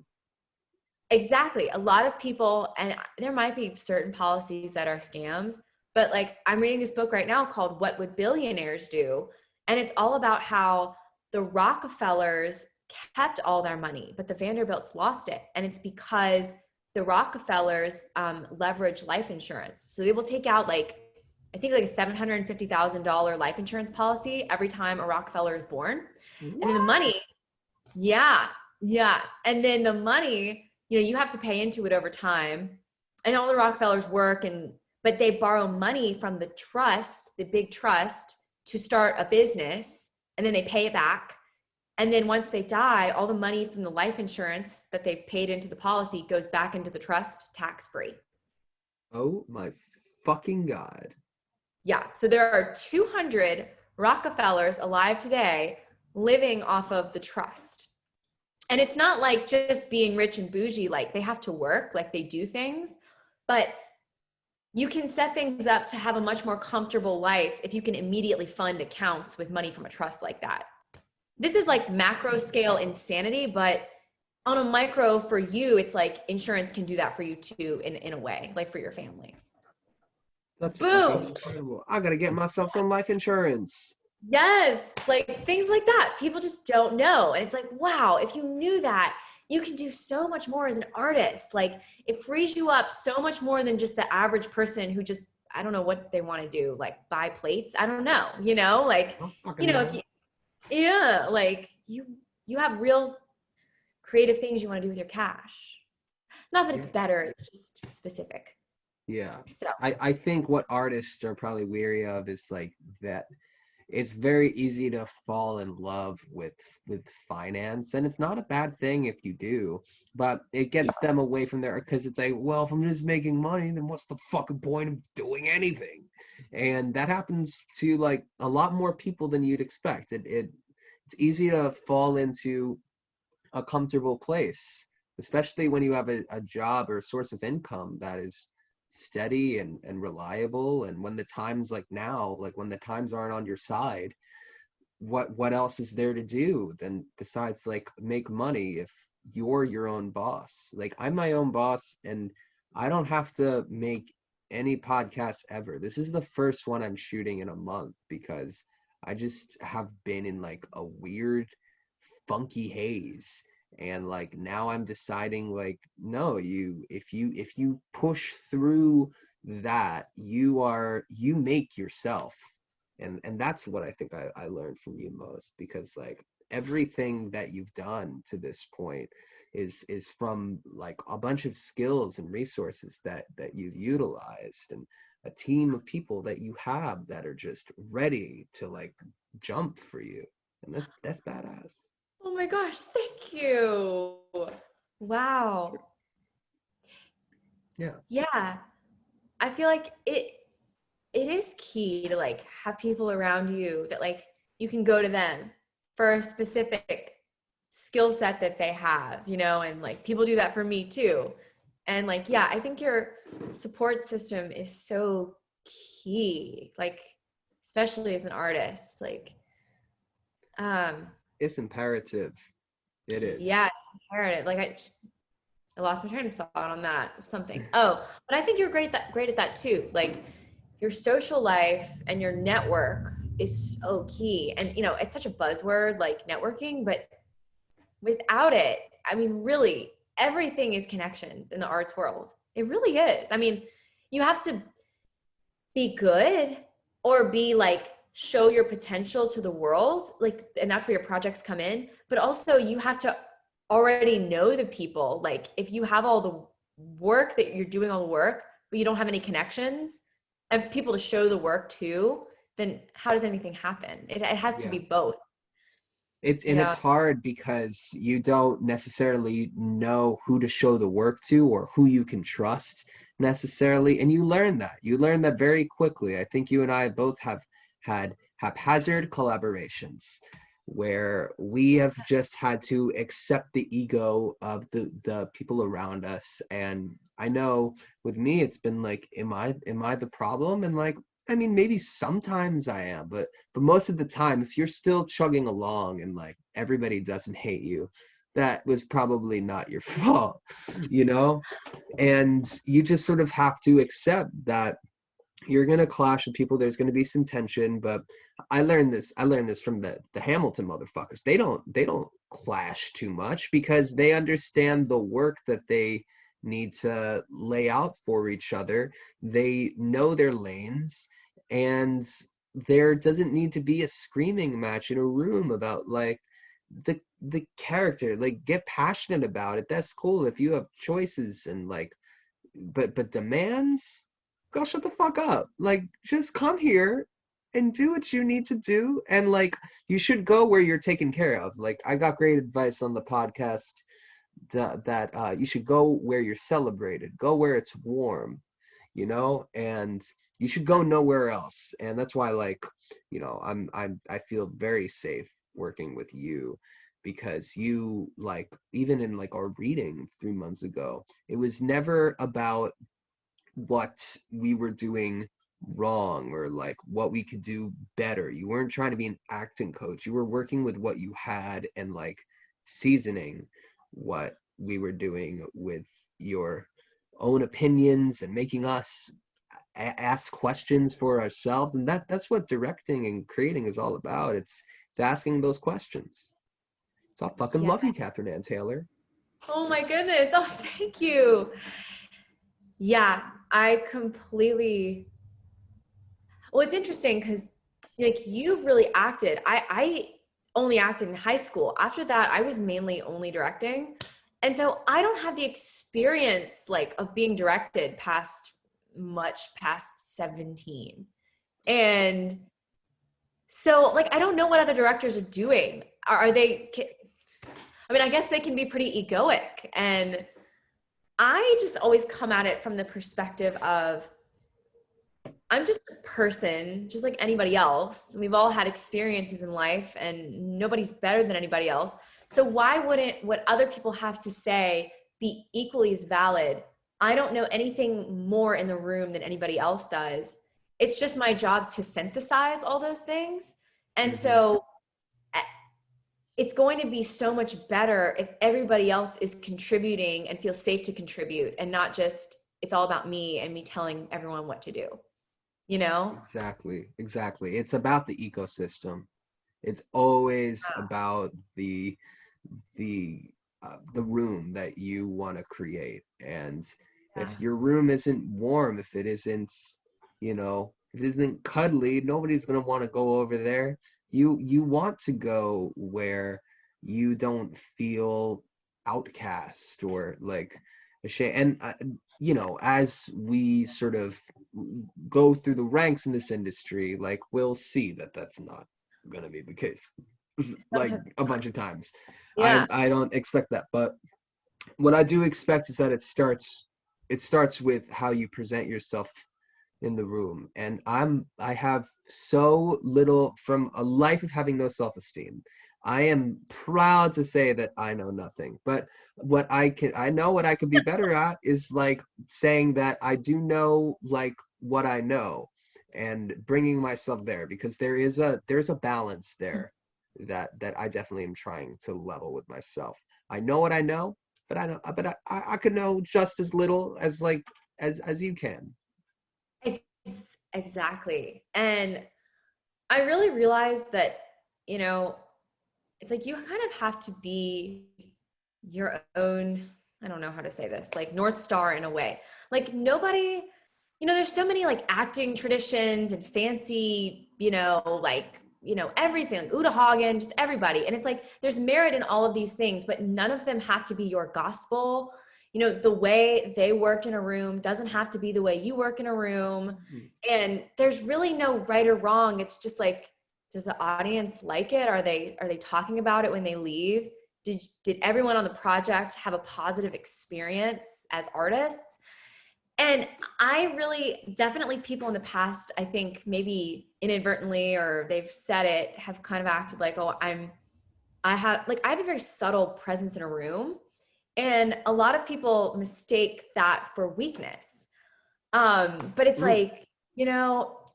exactly. A lot of people, and there might be certain policies that are scams, but like I'm reading this book right now called What Would Billionaires Do? And it's all about how the Rockefellers kept all their money, but the Vanderbilts lost it. And it's because the Rockefellers leverage life insurance. So they will take out like, I think like a $750,000 life insurance policy every time a Rockefeller is born. And then the What? money, yeah, yeah. And then the money, you have to pay into it over time. And all the Rockefellers work but they borrow money from the trust, the big trust, to start a business, and then they pay it back. And then once they die, all the money from the life insurance that they've paid into the policy goes back into the trust tax-free. Oh my fucking God. Yeah. So there are 200 Rockefellers alive today living off of the trust. And it's not like just being rich and bougie, like they have to work, like they do things, but you can set things up to have a much more comfortable life if you can immediately fund accounts with money from a trust like that. This is like macro scale insanity, but on a micro for you, it's like insurance can do that for you too, in a way, like for your family. That's fucking Boom. incredible. I gotta get myself some life insurance. Yes, like things like that. People just don't know. And it's like, wow, if you knew that, you can do so much more as an artist. Like it frees you up so much more than just the average person who just, I don't know what they want to do, like buy plates. I don't know, like, I don't fucking know. if you, yeah, like you have real creative things you want to do with your cash. Not that it's Yeah. better, it's just specific. Yeah. So, I think what artists are probably weary of is like that it's very easy to fall in love with finance, and it's not a bad thing if you do, but it gets them away from there because it's like, well, if I'm just making money, then what's the fucking point of doing anything? And that happens to like a lot more people than you'd expect. It's easy to fall into a comfortable place, especially when you have a job or a source of income that is steady and reliable. And when the times like now, like when the times aren't on your side, what else is there to do than besides like make money if you're your own boss? Like I'm my own boss and I don't have to make any podcasts ever. This is the first one I'm shooting in a month because I just have been in like a weird funky haze. And like now I'm deciding like no, if you push through that, you make yourself. And that's what I think I learned from you most, because like everything that you've done to this point is from like a bunch of skills and resources that you've utilized, and a team of people that you have that are just ready to like jump for you. And that's badass. Oh my gosh, thank you. Wow. Yeah. Yeah. I feel like it is key to like have people around you that like you can go to them for a specific skill set that they have, you know, and like people do that for me too. And like, yeah, I think your support system is so key, like especially as an artist. Like, um, It's imperative. It is. yeah, it's imperative. Like I lost my train of thought on that something. Oh, but I think you're great at that too. Like your social life and your network is so key. And you know, it's such a buzzword like networking, but without it, I mean, really, everything is connections in the arts world. It really is. I mean, you have to be good or be like show your potential to the world, like, and that's where your projects come in. But also, you have to already know the people. Like, if you have all the work that you're doing all the work, but you don't have any connections and people to show the work to, then how does anything happen? It has to Yeah. be both. It's Yeah. hard because you don't necessarily know who to show the work to or who you can trust necessarily, and you learn that very quickly. I think you and I both have had haphazard collaborations where we have just had to accept the ego of the people around us. And I know with me it's been like, am I the problem? And like, I mean, maybe sometimes I am, but most of the time, if you're still chugging along and like everybody doesn't hate you, that was probably not your fault, you know? And you just sort of have to accept that you're gonna clash with people. There's gonna be some tension, but I learned this from the Hamilton motherfuckers. They don't clash too much because they understand the work that they need to lay out for each other. They know their lanes, and there doesn't need to be a screaming match in a room about like the character. Like, get passionate about it. That's cool if you have choices and like, but demands, go shut the fuck up. Like, just come here and do what you need to do. And like, you should go where you're taken care of. Like, I got great advice on the podcast that you should go where you're celebrated, go where it's warm, you know. And you should go nowhere else. And that's why, like, you know, I feel very safe working with you, because you, like, even in like our reading 3 months ago, it was never about what we were doing wrong or like what we could do better. You weren't trying to be an acting coach. You were working with what you had and like seasoning what we were doing with your own opinions and making us ask questions for ourselves. And that's what directing and creating is all about. It's asking those questions. So I fucking Yeah. love you, Catherine Ann Taylor. Oh my goodness. Oh, thank you. Yeah, I completely. Well, it's interesting because like you've really acted. I only acted in high school. After that, I was mainly only directing. And so I don't have the experience like of being directed much past 17. And so like I don't know what other directors are doing. Are they I mean, I guess they can be pretty egoic, and I just always come at it from the perspective of I'm just a person, just like anybody else. We've all had experiences in life, and nobody's better than anybody else. So why wouldn't what other people have to say be equally as valid? I don't know anything more in the room than anybody else does. It's just my job to synthesize all those things. And Mm-hmm. so it's going to be so much better if everybody else is contributing and feels safe to contribute, and not just it's all about me and me telling everyone what to do, you know? Exactly, exactly. It's about the ecosystem. It's always about the room that you want to create. And Yeah. if your room isn't warm, if it isn't, you know, if it isn't cuddly, nobody's gonna want to go over there. You want to go where you don't feel outcast or like ashamed. And as we sort of go through the ranks in this industry, like we'll see that that's not gonna be the case. Like Sometimes, a bunch of times. I yeah. I don't expect that, but what I do expect is that it starts with how you present yourself in the room. And I have so little from a life of having no self-esteem. I am proud to say that I know nothing. But I know what I could be better at is like saying that I do know like what I know and bringing myself there because there's a balance there that I definitely am trying to level with myself. I know what I know, but I could know just as little as like as you can. Exactly. And I really realized that, you know, it's like you kind of have to be your own, I don't know how to say this, like North Star in a way. Like nobody, there's so many like acting traditions and fancy, everything, like Uta Hagen, just everybody. And it's like there's merit in all of these things, but none of them have to be your gospel. The way they worked in a room doesn't have to be the way you work in a room. And there's really no right or wrong. It's just like, does the audience like it? Are they talking about it when they leave? Did everyone on the project have a positive experience as artists? And I really, definitely people in the past, I think maybe inadvertently or they've said it, have kind of acted like, oh, I have a very subtle presence in a room. And a lot of people mistake that for weakness. But it's Mm. like,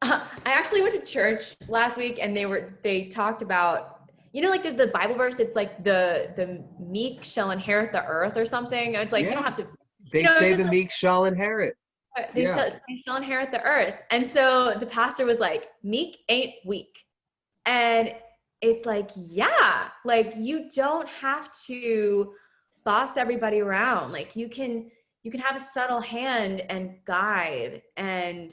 I actually went to church last week and they talked about, like the Bible verse, it's like the meek shall inherit the earth or something. It's like, you don't Yeah, have to, they it's say just the meek shall inherit. Yeah. they shall inherit the earth. And so the pastor was like, meek ain't weak. And it's like, yeah, like you don't have to boss everybody around. Like you can have a subtle hand and guide. And,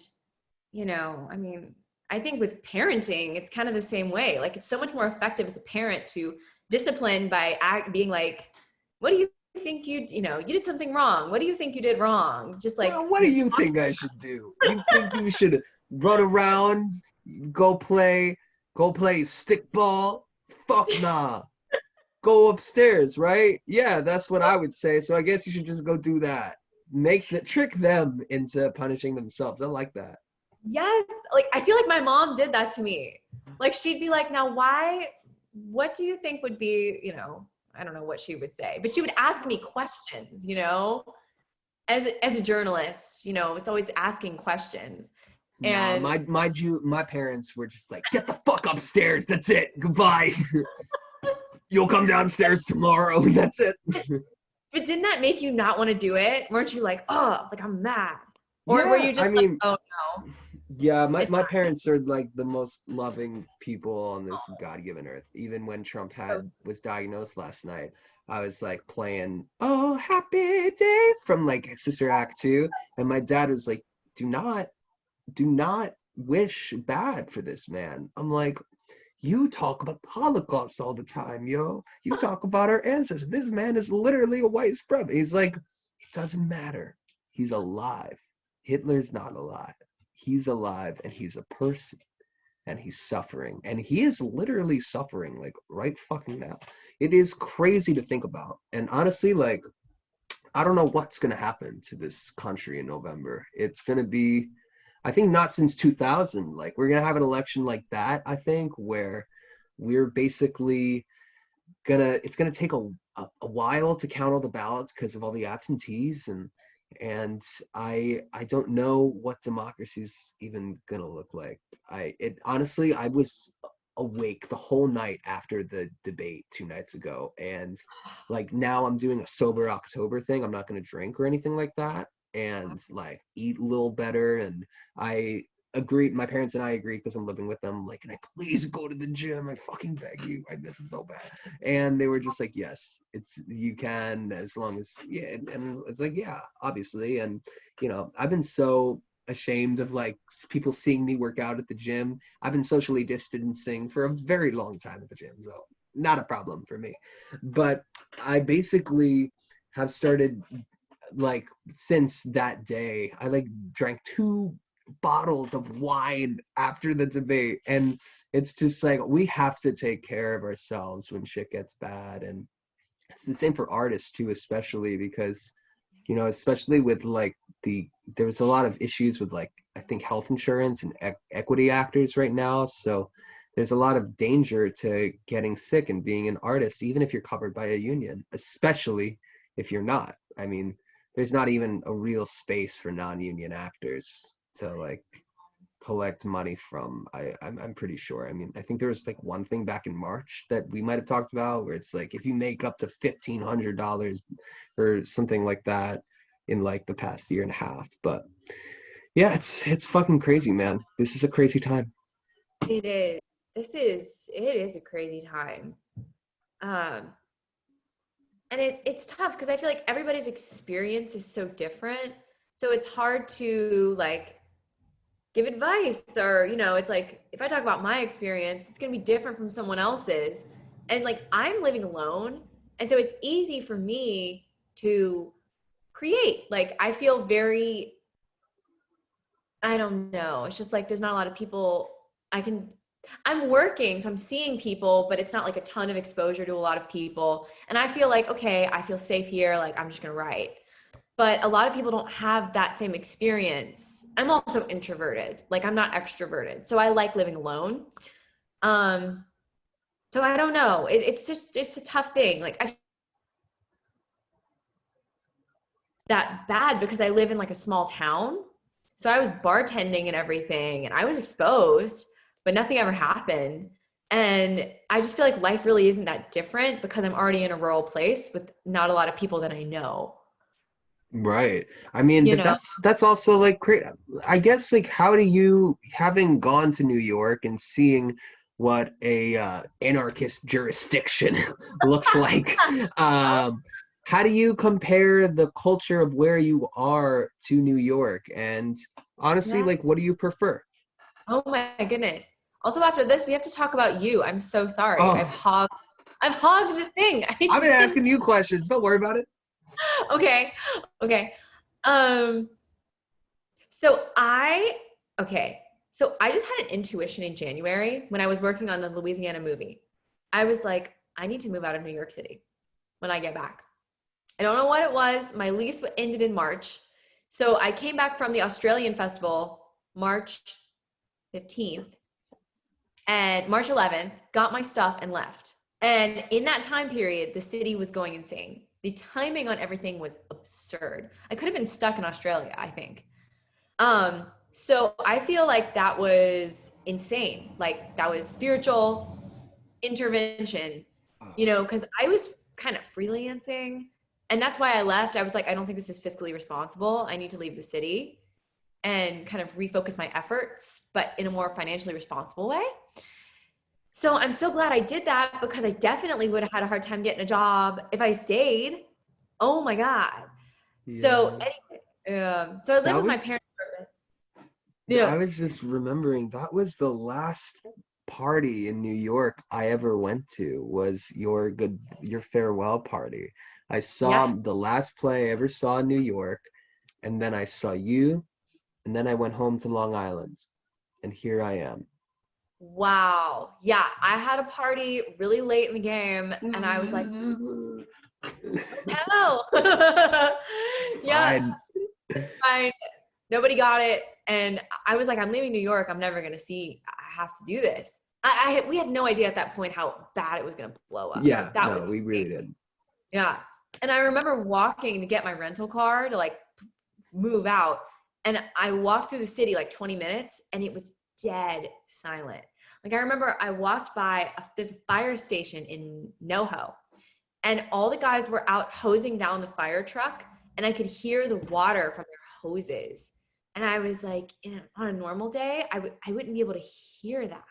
I mean, I think with parenting, it's kind of the same way. Like it's so much more effective as a parent to discipline by being like, what do you think you did something wrong? What do you think you did wrong? Just like, Well, what do you think I should do? You think you should run around, go play, go play stickball? Fuck nah. Go upstairs, right? Yeah, that's what I would say. So I guess you should just go do that. Trick them into punishing themselves. I like that. yes, like I feel like my mom did that to me. Like she'd be like, now what do you think would be, I don't know what she would say, but she would ask me questions, as a journalist, it's always asking questions. Nah, And my parents were just like, get the fuck upstairs. That's it. Goodbye. You'll come downstairs tomorrow. That's it. but didn't that make you not want to do it? Weren't you like, oh, like I'm mad? Or were Yeah, you I just like, mean, oh no, yeah, my, it's my parents are like the most loving people on this God-given earth. Even when Trump so was diagnosed last night, I was like playing "Oh Happy Day" from like Sister Act 2, and my dad was like, do not wish bad for this man. I'm like, you talk about the Holocaust all the time, yo. You talk about our ancestors. This man is literally a white supremacist. He's like, it doesn't matter. He's alive. Hitler's not alive. He's alive and he's a person and he's suffering. And he is literally suffering, like right fucking now. It is crazy to think about. And honestly, like, I don't know what's gonna happen to this country in November. It's gonna be, I think not since 2000. Like we're gonna have an election like that, I think, where we're basically it's gonna take a while to count all the ballots because of all the absentees and I don't know what democracy's even gonna look like. Honestly, I was awake the whole night after the debate 2 nights ago, and like now I'm doing a sober October thing. I'm not gonna drink or anything like that, and like eat a little better. And I agreed. My parents and I agreed because I'm living with them. Like, can I please go to the gym? I fucking beg you. I miss it so bad. And they were just like, yes, you can as long as yeah. And it's like, yeah, obviously. And I've been so ashamed of like people seeing me work out at the gym. I've been socially distancing for a very long time at the gym, so not a problem for me. But I basically have started like since that day, I like drank 2 bottles of wine after the debate. And it's just like we have to take care of ourselves when shit gets bad. And it's the same for artists too, especially because, especially with like there was a lot of issues with like I think health insurance and equity actors right now. So there's a lot of danger to getting sick and being an artist, even if you're covered by a union, especially if you're not. I mean, there's not even a real space for non-union actors to like collect money from. I'm pretty sure. I mean, I think there was like one thing back in March that we might have talked about where it's like if you make up to $1,500 or something like that in like the past year and a half. But yeah, it's fucking crazy, man. This is a crazy time. It is. It is a crazy time. Um, and it's tough because I feel like everybody's experience is so different. So it's hard to like give advice or, it's like if I talk about my experience, it's going to be different from someone else's. And like I'm living alone, and so it's easy for me to create. Like I feel very, I don't know. It's just like there's not a lot of people I can I'm working, so I'm seeing people, but it's not like a ton of exposure to a lot of people. And I feel like, okay, I feel safe here, like I'm just going to write. But a lot of people don't have that same experience. I'm also introverted. Like I'm not extroverted. So I like living alone. Um so I don't know. It's a tough thing. Like I that bad because I live in like a small town. So I was bartending and everything and I was exposed, but nothing ever happened. And I just feel like life really isn't that different because I'm already in a rural place with not a lot of people that I know, Right. I mean, you but know? that's also like I guess like how do you having gone to New York and seeing what a anarchist jurisdiction looks like, um, how do you compare the culture of where you are to New York? And honestly, Yeah. like what do you prefer? Oh my goodness. Also after this, we have to talk about you. I'm so sorry. Oh, I've hogged the thing. I've It's been been asking you questions. Don't worry about it. okay. Okay. Um So I, okay. So I just had an intuition in January when I was working on the Louisiana movie. I was like, I need to move out of New York City when I get back. I don't know what it was. My lease ended in March. So I came back from the Australian festival March 15th and March 11th, got my stuff and left. And in that time period, the city was going insane. The timing on everything was absurd. I could have been stuck in Australia, I think. So I feel like that was insane. Like that was spiritual intervention, because I was kind of freelancing. And that's why I left. I was like, I don't think this is fiscally responsible. I need to leave the city and kind of refocus my efforts, but in a more financially responsible way. So I'm so glad I did that because I definitely would have had a hard time getting a job if I stayed. Oh my God. So Yeah. anyway, so I lived That with my was parents for a bit. I Yeah. was just remembering that was the last party in New York I ever went to was your farewell party. I saw Yes. the last play I ever saw in New York, and then I saw you, and then I went home to Long Island, and here I am. Wow. Yeah. I had a party really late in the game and I was like, hell. It's Yeah, fine. it's fine. Nobody got it. And I was like, I'm leaving New York. I'm never going to see, I have to do this. We had no idea at that point how bad it was going to blow up. Yeah, Like that was, no, we really did. yeah. And I remember walking to get my rental car to like move out. And I walked through the city like 20 minutes and it was dead silent. Like I remember I walked by, there's a fire station in NoHo and all the guys were out hosing down the fire truck and I could hear the water from their hoses. And I was like, on a normal day, I wouldn't be able to hear that.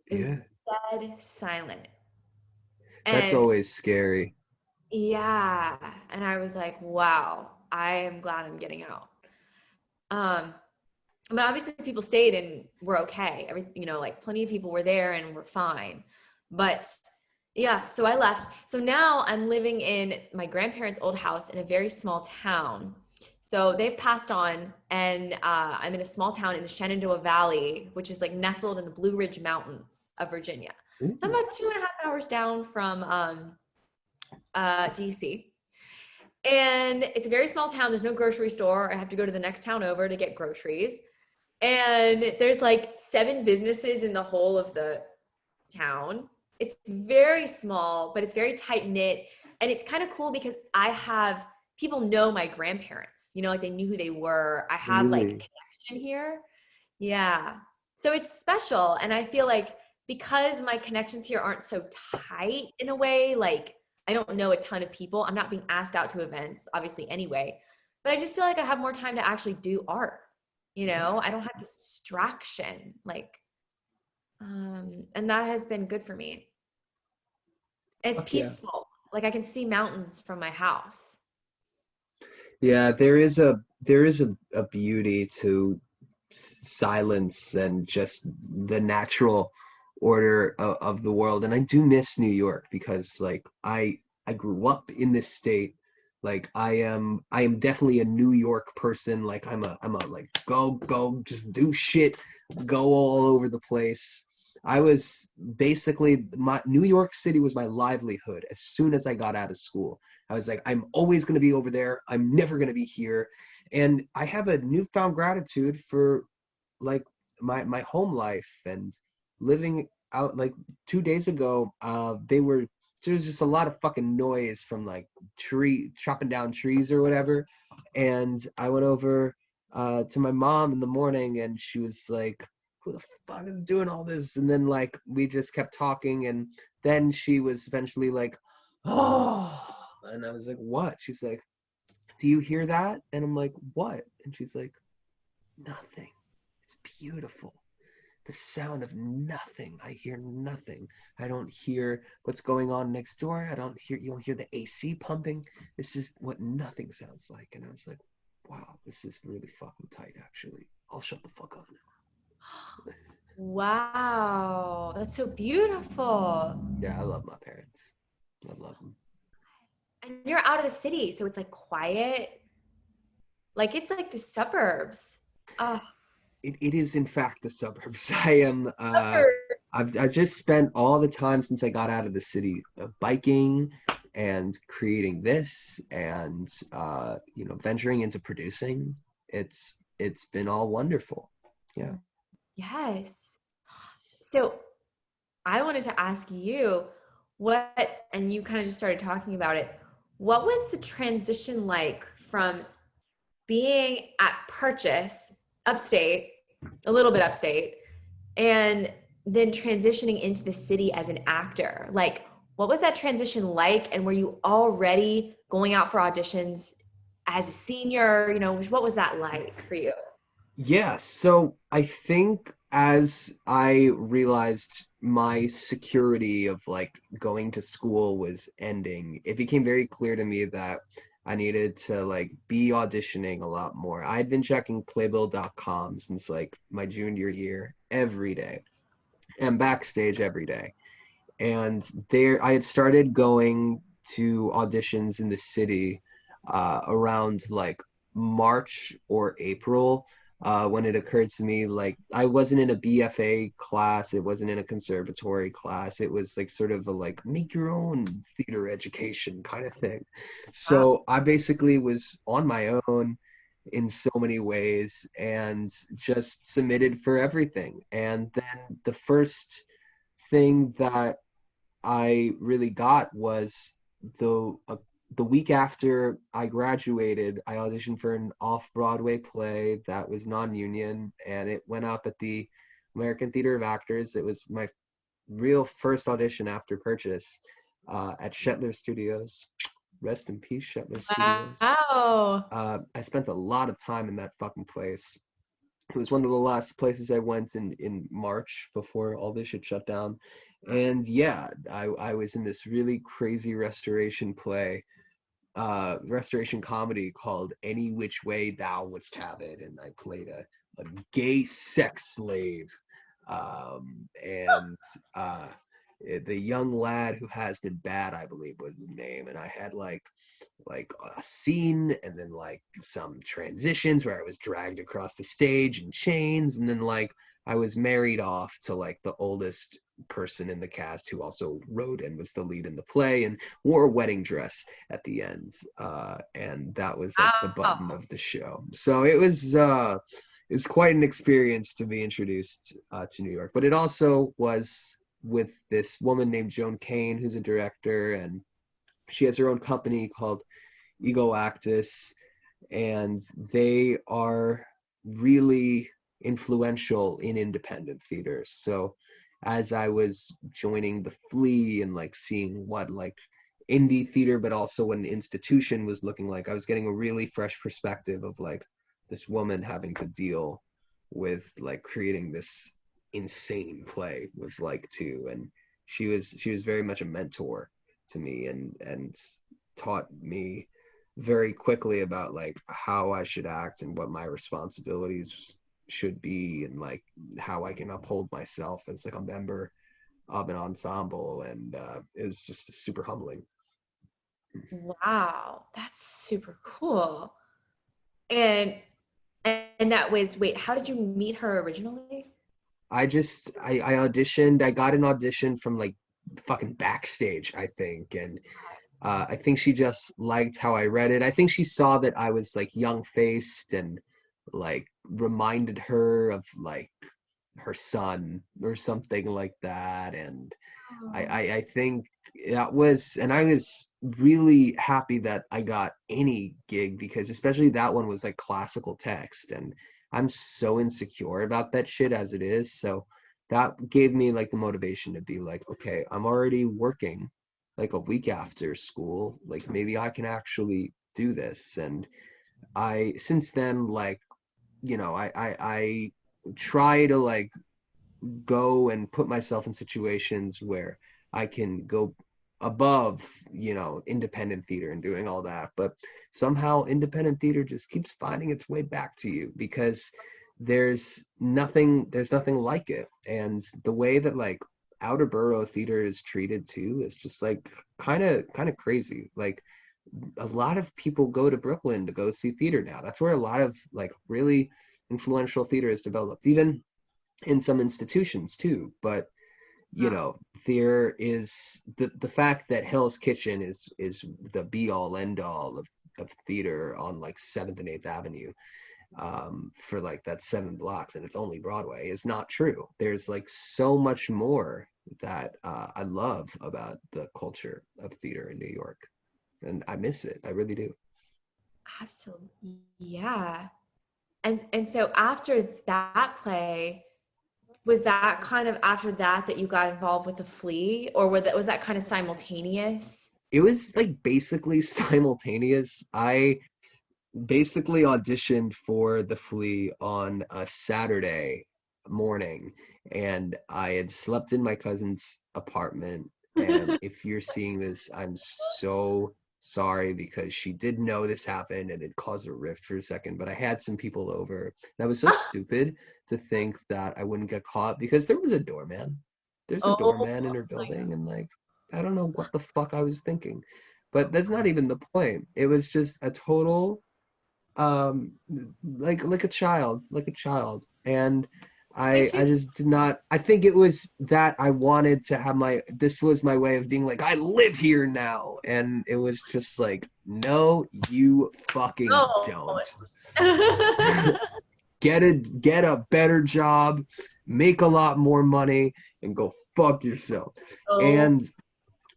It was Yeah, dead silent. that's And always scary. yeah, and I was like, wow, I am glad I'm getting out. Um, but obviously people stayed and were okay. Like plenty of people were there and were fine. But yeah, so I left. So now I'm living in my grandparents' old house in a very small town. So they've passed on, and I'm in a small town in the Shenandoah Valley, which is like nestled in the Blue Ridge Mountains of Virginia. So I'm Ooh, about 2.5 hours down from DC. And it's a very small town. There's no grocery store. I have to go to the next town over to get groceries. And there's like 7 businesses in the whole of the town. It's very small, but it's very tight knit. And it's kind of cool because I have people know my grandparents, like they knew who they were. I have like really? connection here. Yeah. So it's special. And I feel like because my connections here aren't so tight in a way, like I don't know a ton of people. I'm not being asked out to events, obviously, anyway. But I just feel like I have more time to actually do art. Yeah. I don't have distraction. And that has been good for me. It's Fuck yeah. peaceful. Like I can see mountains from my house. Yeah, there is a beauty to silence and just the natural order of the world. And I do miss New York because like I grew up in this state. Like I am definitely a New York person. Like I'm a like go just do shit, go all over the place. I was basically my New York City was my livelihood as soon as I got out of school. I was like, I'm always going to be over there. I'm never going to be here. And I have a newfound gratitude for like my home life and living out. Like 2 days ago, there was just a lot of fucking noise from like tree chopping down trees or whatever. And I went over to my mom in the morning and she was like, who the fuck is doing all this? And then like we just kept talking and then she was eventually like, oh, and I was like, what? She's like, do you hear that? And I'm like, what? And she's like, nothing. It's beautiful. The sound of nothing. I hear nothing. I don't hear what's going on next door. You don't hear the AC pumping. This is what nothing sounds like. And I was like, wow, this is really fucking tight, actually. I'll shut the fuck up now. Wow, that's so beautiful. Yeah, I love my parents. I love them. And you're out of the city, so it's like quiet. Like it's like the suburbs. Oh, It is in fact the suburbs. I am suburbs. I just spent all the time since I got out of the city biking and creating this and venturing into producing. It's been all wonderful. Yeah. Yes. So I wanted to ask you and you kind of just started talking about it. What was the transition like from being at Purchase, upstate, a little bit upstate, and then transitioning into the city as an actor? Like, what was that transition like? And were you already going out for auditions as a senior? What was that like for you? Yeah, so I think as I realized my security of like going to school was ending, it became very clear to me that I needed to like be auditioning a lot more. I'd been checking playbill.com since like my junior year every day and backstage every day. And there I had started going to auditions in the city around like March or April, when it occurred to me like I wasn't in a BFA class, it wasn't in a conservatory class, it was like sort of a like make your own theater education kind of thing. Wow. So I basically was on my own in so many ways and just submitted for everything. And then the first thing that I really got was the uh, the week after I graduated, I auditioned for an off-Broadway play that was non-union, and it went up at the American Theater of Actors. It was my real first audition after purchase at Shetler Studios. Rest in peace, Shetler Studios. Wow. I spent a lot of time in that fucking place. It was one of the last places I went in March before all this shit shut down. And yeah, I was in this really crazy restoration play restoration comedy called Any Which Way Thou Wouldst Have It, and I played a gay sex slave, and the young lad who has been bad, I believe was his name, and I had like a scene and then like some transitions where I was dragged across the stage in chains, and then like I was married off to like the oldest person in the cast who also wrote and was the lead in the play and wore a wedding dress at the end, and that was like the button Wow. of the show. So it was quite an experience to be introduced to New York, but it also was with this woman named Joan Kane, who's a director, and she has her own company called Ego Actus, and they are really influential in independent theaters. So as I was joining the Flea and like seeing what like indie theater, but also what an institution was looking like, I was getting a really fresh perspective of like this woman having to deal with like creating this insane play was like too. And she was very much a mentor to me, and taught me very quickly about like how I should act and what my responsibilities should be, and like how I can uphold myself as like a member of an ensemble. And it was just super humbling. Wow, that's super cool. And and that was, wait, how did you meet her originally? I auditioned. I got an audition from like fucking backstage, I think, and I think she just liked how I read it. I think she saw that I was like young faced and like reminded her of like her son or something like that. And Oh. I think that was, and I was really happy that I got any gig, because especially that one was like classical text, and I'm so insecure about that shit as it is. So that gave me like the motivation to be like, okay, I'm already working like a week after school, like maybe I can actually do this. And I since then, like, I try to like go and put myself in situations where I can go above, independent theater and doing all that. But somehow independent theater just keeps finding its way back to you, because there's nothing like it. And the way that like outer borough theater is treated too is just like kind of crazy. Like a lot of people go to Brooklyn to go see theater now. That's where a lot of like really influential theater is developed. Even in some institutions too. But there is the fact that Hell's Kitchen is the be all end all of theater on like 7th and 8th Avenue, for like that 7 blocks, and it's only Broadway, is not true. There's like so much more that I love about the culture of theater in New York, and I miss it. I really do. Absolutely. Yeah. And so after that play, was that kind of after that that you got involved with the Flea, or was that kind of simultaneous? It was like basically simultaneous. I basically auditioned for the Flea on a Saturday morning, and I had slept in my cousin's apartment. And if you're seeing this, I'm so sorry, because she did know this happened and it caused a rift for a second. But I had some people over, and I was so stupid to think that I wouldn't get caught, because there was a doorman. There's a Oh doorman in her my building, and like I don't know what the fuck I was thinking. But that's not even the point. It was just a total um like a child. And God. I just did not. I think it was that I wanted to have my this was my way of being like, I live here now. And it was just like, no, you fucking No. don't. Get a better job, make a lot more money, and go fuck yourself. Oh. And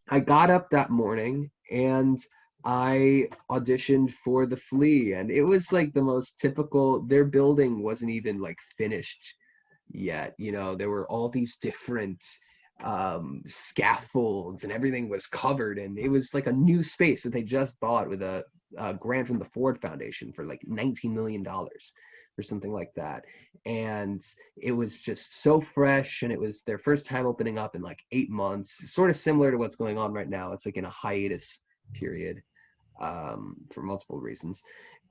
I got up that morning and I auditioned for the Flea, and it was like the most typical. Their building wasn't even like finished yet. There were all these different scaffolds, and everything was covered, and it was like a new space that they just bought with a grant from the Ford Foundation for like $19 million or something like that. And it was just so fresh, and it was their first time opening up in like 8 months, sort of similar to what's going on right now. It's like in a hiatus period. for multiple reasons.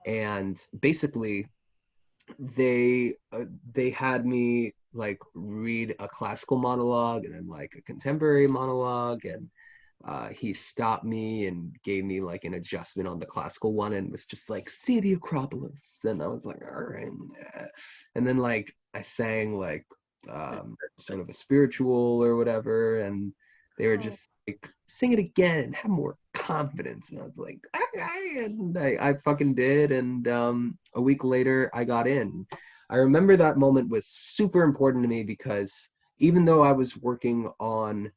And basically, they they had me like read a classical monologue and then like a contemporary monologue, and he stopped me and gave me like an adjustment on the classical one and was just like, see the Acropolis. And I was like, all right. And then like I sang like sort of a spiritual or whatever, and they were Oh, just like, sing it again, have more confidence. And I was like, okay. And I fucking did. And a week later, I got in. I remember that moment was super important to me because even though I was working on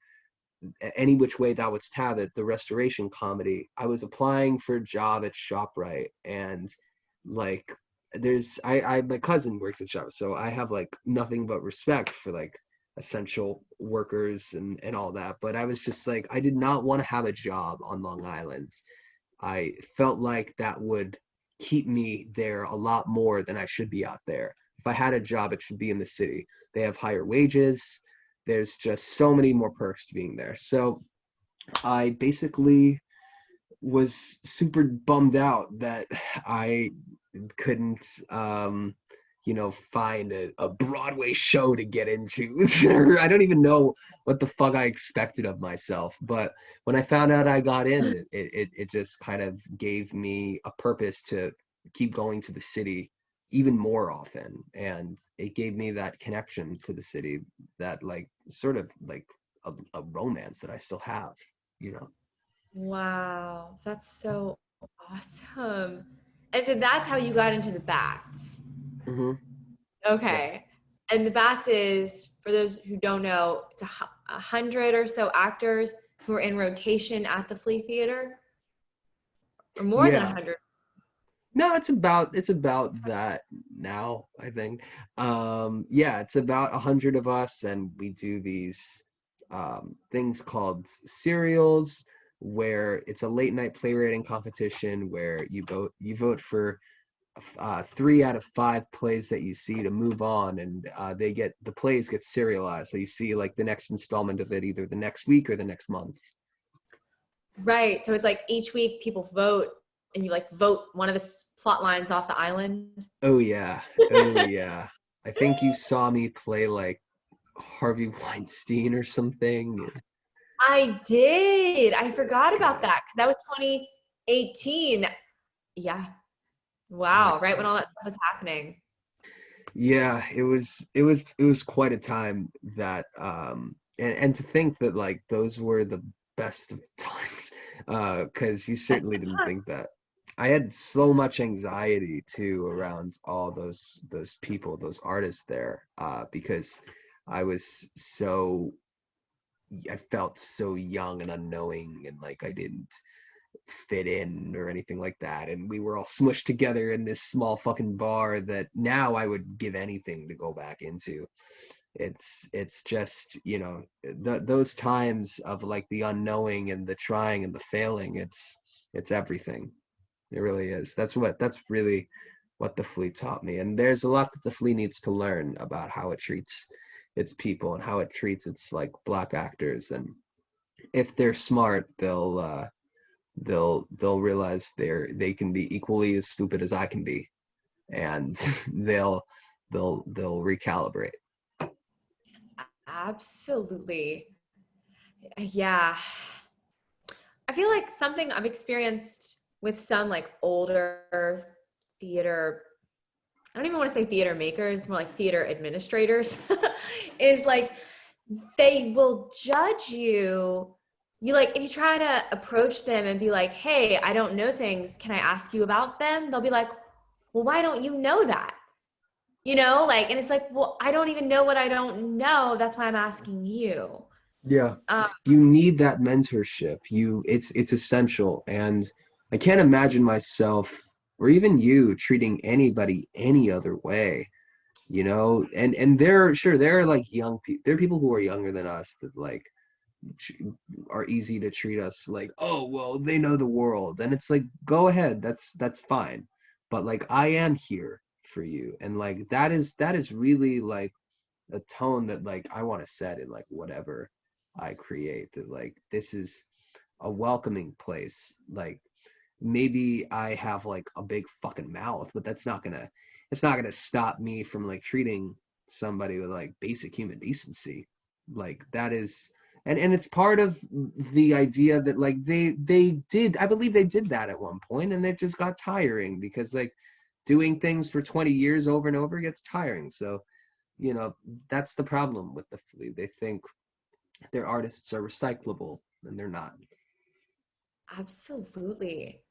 any which way thou wouldst have it, the restoration comedy, I was applying for a job at ShopRite, and like I my cousin works at ShopRite, so I have like nothing but respect for like essential workers and all that. But I was just like, I did not want to have a job on Long Island. I felt like that would keep me there a lot more than I should be out there. If I had a job, it should be in the city. They have higher wages. There's just so many more perks to being there. So I basically was super bummed out that I couldn't, find a Broadway show to get into. I don't even know what the fuck I expected of myself. But when I found out I got in, it just kind of gave me a purpose to keep going to the city even more often. And it gave me that connection to the city, that like sort of like a romance that I still have, you know? wow. That's so awesome. And so that's how you got into the bats. Hmm. Yeah. Okay. And the bats is, for those who don't know, it's 100 or so actors who are in rotation at the Flea Theater, or more than Yeah. 100. No, it's about that now, I think. Yeah, it's about 100 of us, and we do these things called serials, where it's a late night playwriting competition where you vote for 3 out of 5 plays that you see to move on, and the plays get serialized, so you see like the next installment of it either the next week or the next month. Right. So it's like each week people vote and you like vote one of the plot lines off the island. Oh yeah. Oh yeah. I think you saw me play like Harvey Weinstein or something. I did. I forgot about that because that was 2018. Yeah. Oh my Wow. Right when God. all that stuff was happening. Yeah, it was quite a time that and to think that like those were the best of times, because you certainly didn't think that. I had so much anxiety too around all those people, those artists there, because I was so I felt so young and unknowing, and like I didn't fit in or anything like that. And we were all smushed together in this small fucking bar that now I would give anything to go back into. It's just, those times of like the unknowing and the trying and the failing, it's everything. It really is. That's really what the Flea taught me. And there's a lot that the Flea needs to learn about how it treats its people and how it treats its like black actors. And if they're smart, they'll realize they can be equally as stupid as I can be, and they'll they'll recalibrate. Absolutely. Yeah. I feel like something I've experienced with some like older theater, I don't even want to say theater makers, more like theater administrators, is like they will judge you. You like, if you try to approach them and be like, hey, I don't know things, can I ask you about them? They'll be like, well, why don't you know that? Like, and it's like, well, I don't even know what I don't know. That's why I'm asking you. Yeah, Um, you need that mentorship. It's essential, and I can't imagine myself or even you treating anybody any other way. And there are like young people, there are people who are younger than us that like are easy to treat us like, oh well, they know the world, and it's like, go ahead, that's fine, but like I am here for you, and like that is really like a tone that like I want to set in like whatever I create, that like this is a welcoming place. Like maybe I have like a big fucking mouth, but it's not gonna stop me from like treating somebody with like basic human decency. Like that is, and it's part of the idea that like they did, I believe they did that at one point, and it just got tiring because like doing things for 20 years over and over gets tiring. So, you know, that's the problem with the flea. They think their artists are recyclable, and they're not. Absolutely.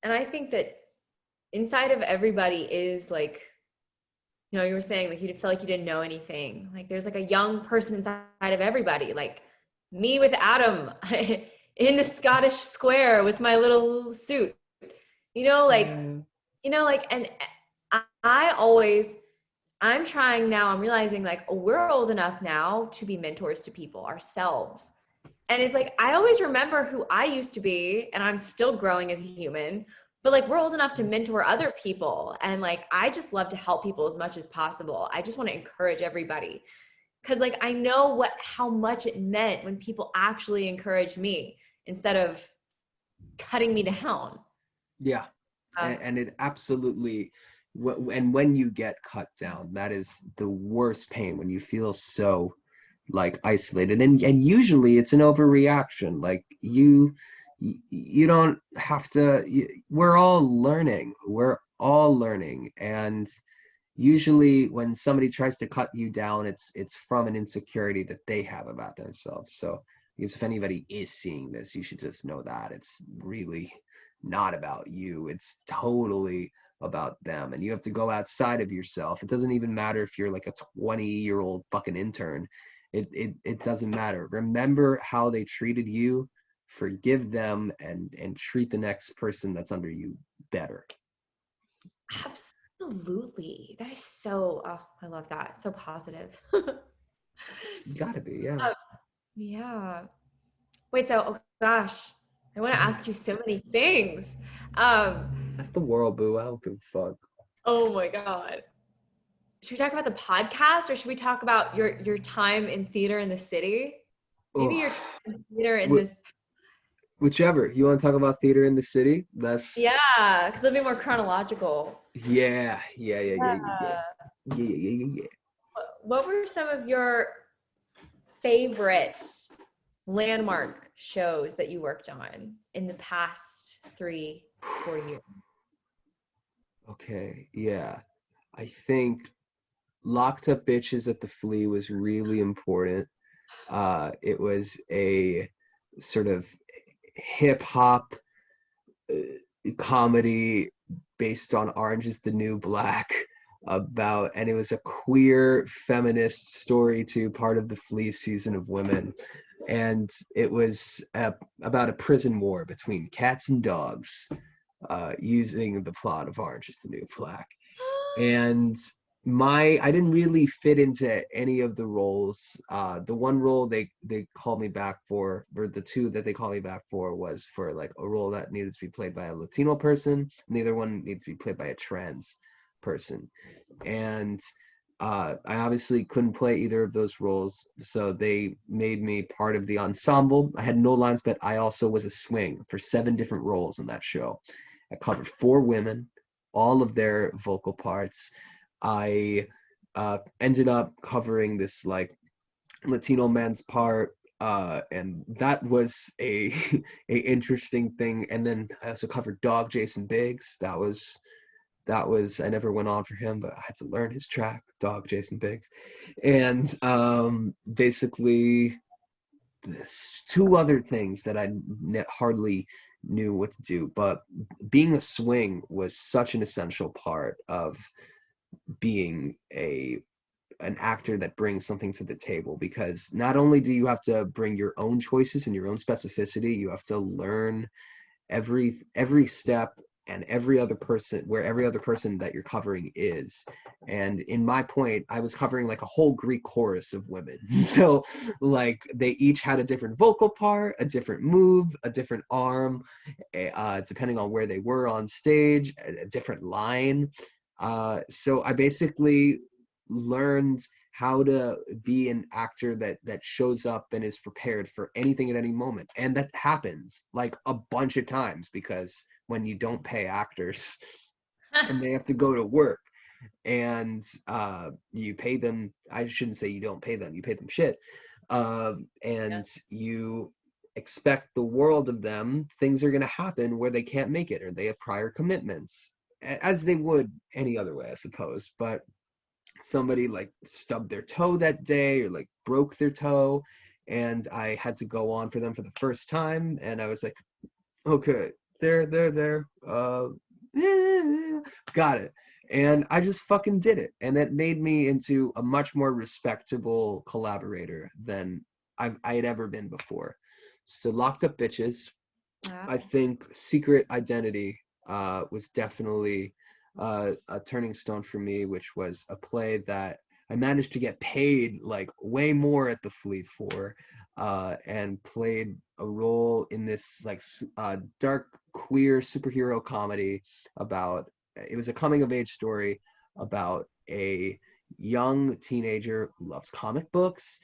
And I think that inside of everybody is like, you were saying like you didn't feel like you didn't know anything. Like there's like a young person inside of everybody. Like me with Adam in the Scottish square with my little suit. You know, like, Yeah. and I always, I'm trying now, I'm realizing like we're old enough now to be mentors to people ourselves. And it's like, I always remember who I used to be, and I'm still growing as a human, but like we're old enough to mentor other people. And like, I just love to help people as much as possible. I just want to encourage everybody. Cause like, I know how much it meant when people actually encouraged me instead of cutting me down. Yeah, Uh, and it absolutely, and when you get cut down, that is the worst pain when you feel so like isolated, and usually it's an overreaction. Like you don't have to. We're all learning, and usually when somebody tries to cut you down, it's from an insecurity that they have about themselves. So because if anybody is seeing this, you should just know that it's really not about you. It's totally about them, and you have to go outside of yourself. It doesn't even matter if you're like a 20-year-old fucking intern. It doesn't matter. Remember how they treated you, forgive them, and treat the next person that's under you better. Absolutely. That is so, oh, I love that. So positive. You gotta be, yeah. Uh, yeah. Wait, so, oh gosh, I want to ask you so many things. Um, That's the world, boo. I don't give a fuck. oh my God. Should we talk about the podcast or should we talk about your time in theater in the city? Maybe Oh, your time in theater in wh- this. whichever. You want to talk about theater in the city? That's Yeah, because it'll be more chronological. yeah, yeah, yeah, yeah, yeah, yeah, Yeah. yeah, yeah, yeah, yeah. What were some of your favorite landmark shows that you worked on in the past 3-4 years? Okay, yeah. I think Locked Up Bitches at the Flea was really important. It was a sort of hip hop comedy based on Orange is the New Black about, and it was a queer feminist story too, part of the Flea season of Women. And it was about a prison war between cats and dogs, using the plot of Orange is the New Black. And I didn't really fit into any of the roles. The one role they called me back for, or the two that they called me back for, was for like a role that needed to be played by a Latino person, and the other one needs to be played by a trans person. And I obviously couldn't play either of those roles, so they made me part of the ensemble. I had no lines, but I also was a swing for 7 different roles in that show. I covered 4 women, all of their vocal parts. I ended up covering this like Latino man's part, and that was a a interesting thing. And then I also covered Dog Jason Biggs. That was I never went on for him, but I had to learn his track, Dog Jason Biggs. And basically this 2 other things that I hardly knew what to do, but being a swing was such an essential part of being an actor that brings something to the table, because not only do you have to bring your own choices and your own specificity, you have to learn every step and every other person that you're covering is. And in my point, I was covering like a whole Greek chorus of women. So like they each had a different vocal part, a different move, a different arm, depending on where they were on stage, a different line. So I basically learned how to be an actor that shows up and is prepared for anything at any moment. And that happens like a bunch of times because when you don't pay actors and they have to go to work, and you pay them. I shouldn't say you don't pay them, you pay them shit, Yeah. and you expect the world of them. Things are going to happen where they can't make it, or they have prior commitments, as they would any other way, I suppose. But somebody like stubbed their toe that day, or like broke their toe, and I had to go on for them for the first time, and I was like, okay, there. Got it. And I just fucking did it. And that made me into a much more respectable collaborator than I had ever been before. So Locked Up Bitches, I Wow. think Secret Identity was definitely a turning stone for me, which was a play that I managed to get paid like way more at the Fleet for, and played a role in this like dark queer superhero comedy about, it was a coming of age story about a young teenager who loves comic books,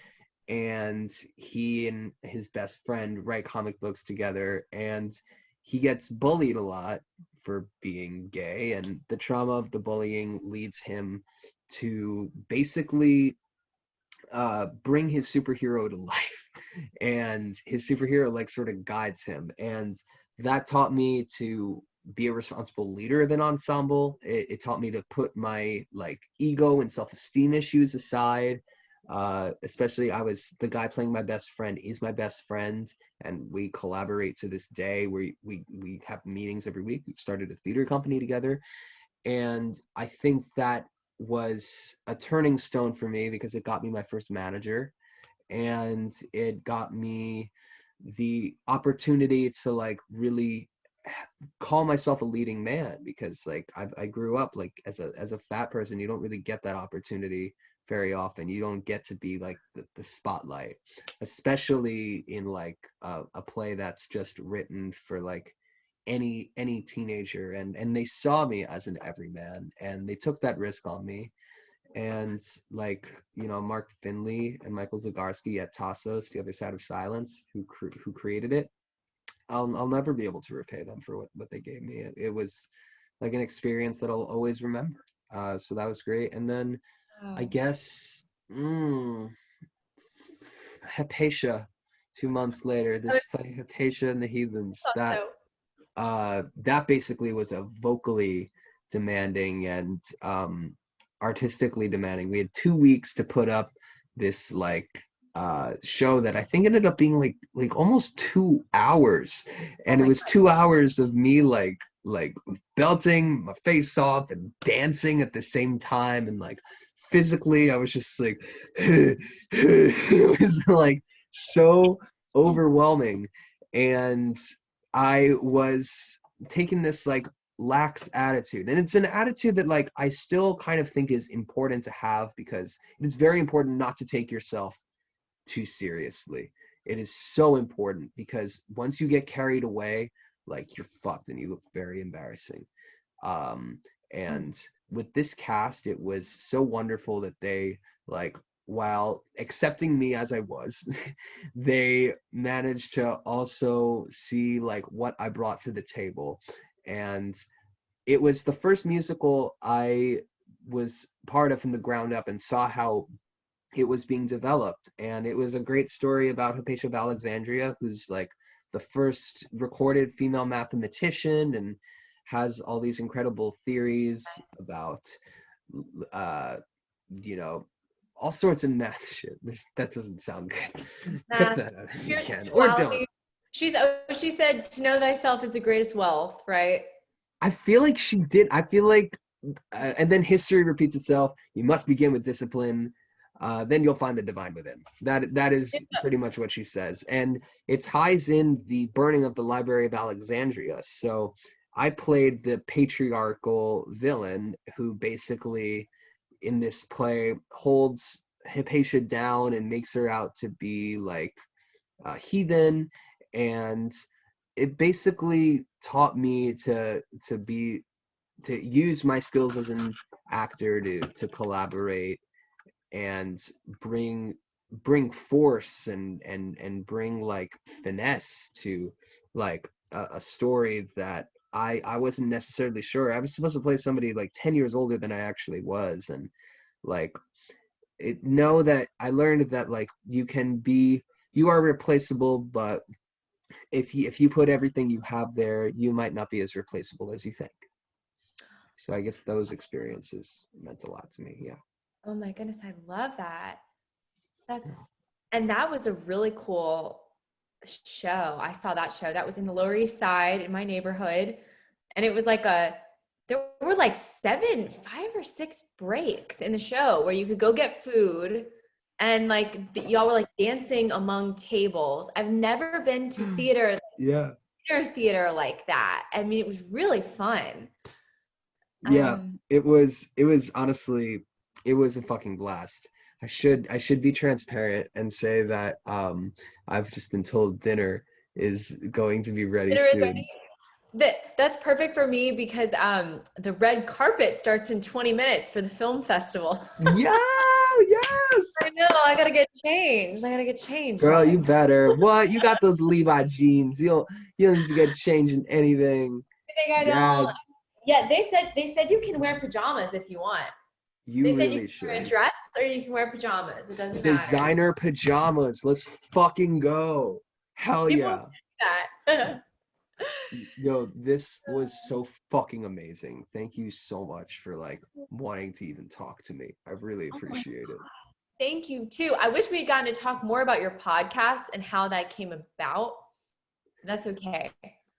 and he and his best friend write comic books together, and he gets bullied a lot for being gay, and the trauma of the bullying leads him to basically bring his superhero to life, and his superhero like sort of guides him, and that taught me to be a responsible leader of an ensemble. It taught me to put my like ego and self-esteem issues aside. Especially, I was the guy playing my best friend is my best friend, and we collaborate to this day. We have meetings every week. We've started a theater company together, and I think that was a turning stone for me because it got me my first manager, and it got me the opportunity to like really call myself a leading man, because like I grew up like as a fat person. You don't really get that opportunity very often. You don't get to be like the spotlight, especially in like a play that's just written for like any teenager, and they saw me as an everyman, and they took that risk on me. And like, Mark Finley and Michael Zagarsky at Tassos, The Other Side of Silence, who created it, I'll never be able to repay them for what they gave me. It was like an experience that I'll always remember. So that was great. And then I Wow. guess Hypatia, 2 months later, I this play Hypatia and the Heathens, thought so. that basically was a vocally demanding and artistically demanding. We had 2 weeks to put up this like show that I think ended up being like almost 2 hours, Oh and it my was God. 2 hours of me like belting my face off and dancing at the same time, and like physically I was just like it was like so overwhelming. And I was taking this like lax attitude. And it's an attitude that like I still kind of think is important to have, because it is very important not to take yourself too seriously. It is so important, because once you get carried away, like you're fucked and you look very embarrassing. Um, Mm. and with this cast, it was so wonderful that they like, while accepting me as I was, they managed to also see like what I brought to the table. And it was the first musical I was part of from the ground up, and saw how it was being developed. And it was a great story about Hypatia of Alexandria, who's like the first recorded female mathematician, and has all these incredible theories about uh you know all sorts of math shit. That doesn't sound good. Cut Math, that out if you can, or don't. spirituality. She said to know thyself is the greatest wealth, right? I feel like she did. I feel like, and then history repeats itself. You must begin with discipline. Then you'll find the divine within. That is pretty much what she says, and it ties in the burning of the Library of Alexandria. So I played the patriarchal villain who basically, in this play, holds Hypatia down and makes her out to be like heathen, and it basically taught me to use my skills as an actor to collaborate and bring bring force and bring like finesse to like a story that I wasn't necessarily sure. I was supposed to play somebody like 10 years older than I actually was, and like know that I learned that like you are replaceable, but if you put everything you have there, you might not be as replaceable as you think. So I guess those experiences meant a lot to me. Yeah. Oh my goodness, I love that. Yeah. That's and that was a really cool show. I saw that show. That was in the Lower East Side in my neighborhood. And it was like there were like five or six breaks in the show where you could go get food and like y'all were like dancing among tables. I've never been to Yeah. theater like that. I mean, it was really fun. Yeah, Um, it was honestly it was a fucking blast. I should be transparent and say that I've just been told dinner is going to be ready dinner is soon. ready. That's perfect for me because the red carpet starts in 20 minutes for the film festival. Yeah, I yes. know, I gotta get changed. I gotta get changed, Girl, Sean. you better. What? You got those Levi jeans. You don't need to get changed in anything. You think I Yeah, don't? Yeah, they said you can wear pajamas if you want. you They said you really can wear a should. dress or you can wear pajamas. It doesn't matter. Designer pajamas. Let's fucking go. Hell People yeah. do that. Yo, this was so fucking amazing. Thank you so much for like wanting to even talk to me. I really Oh my, appreciate it. thank you too. I wish we had gotten to talk more about your podcast and how that came about. That's okay.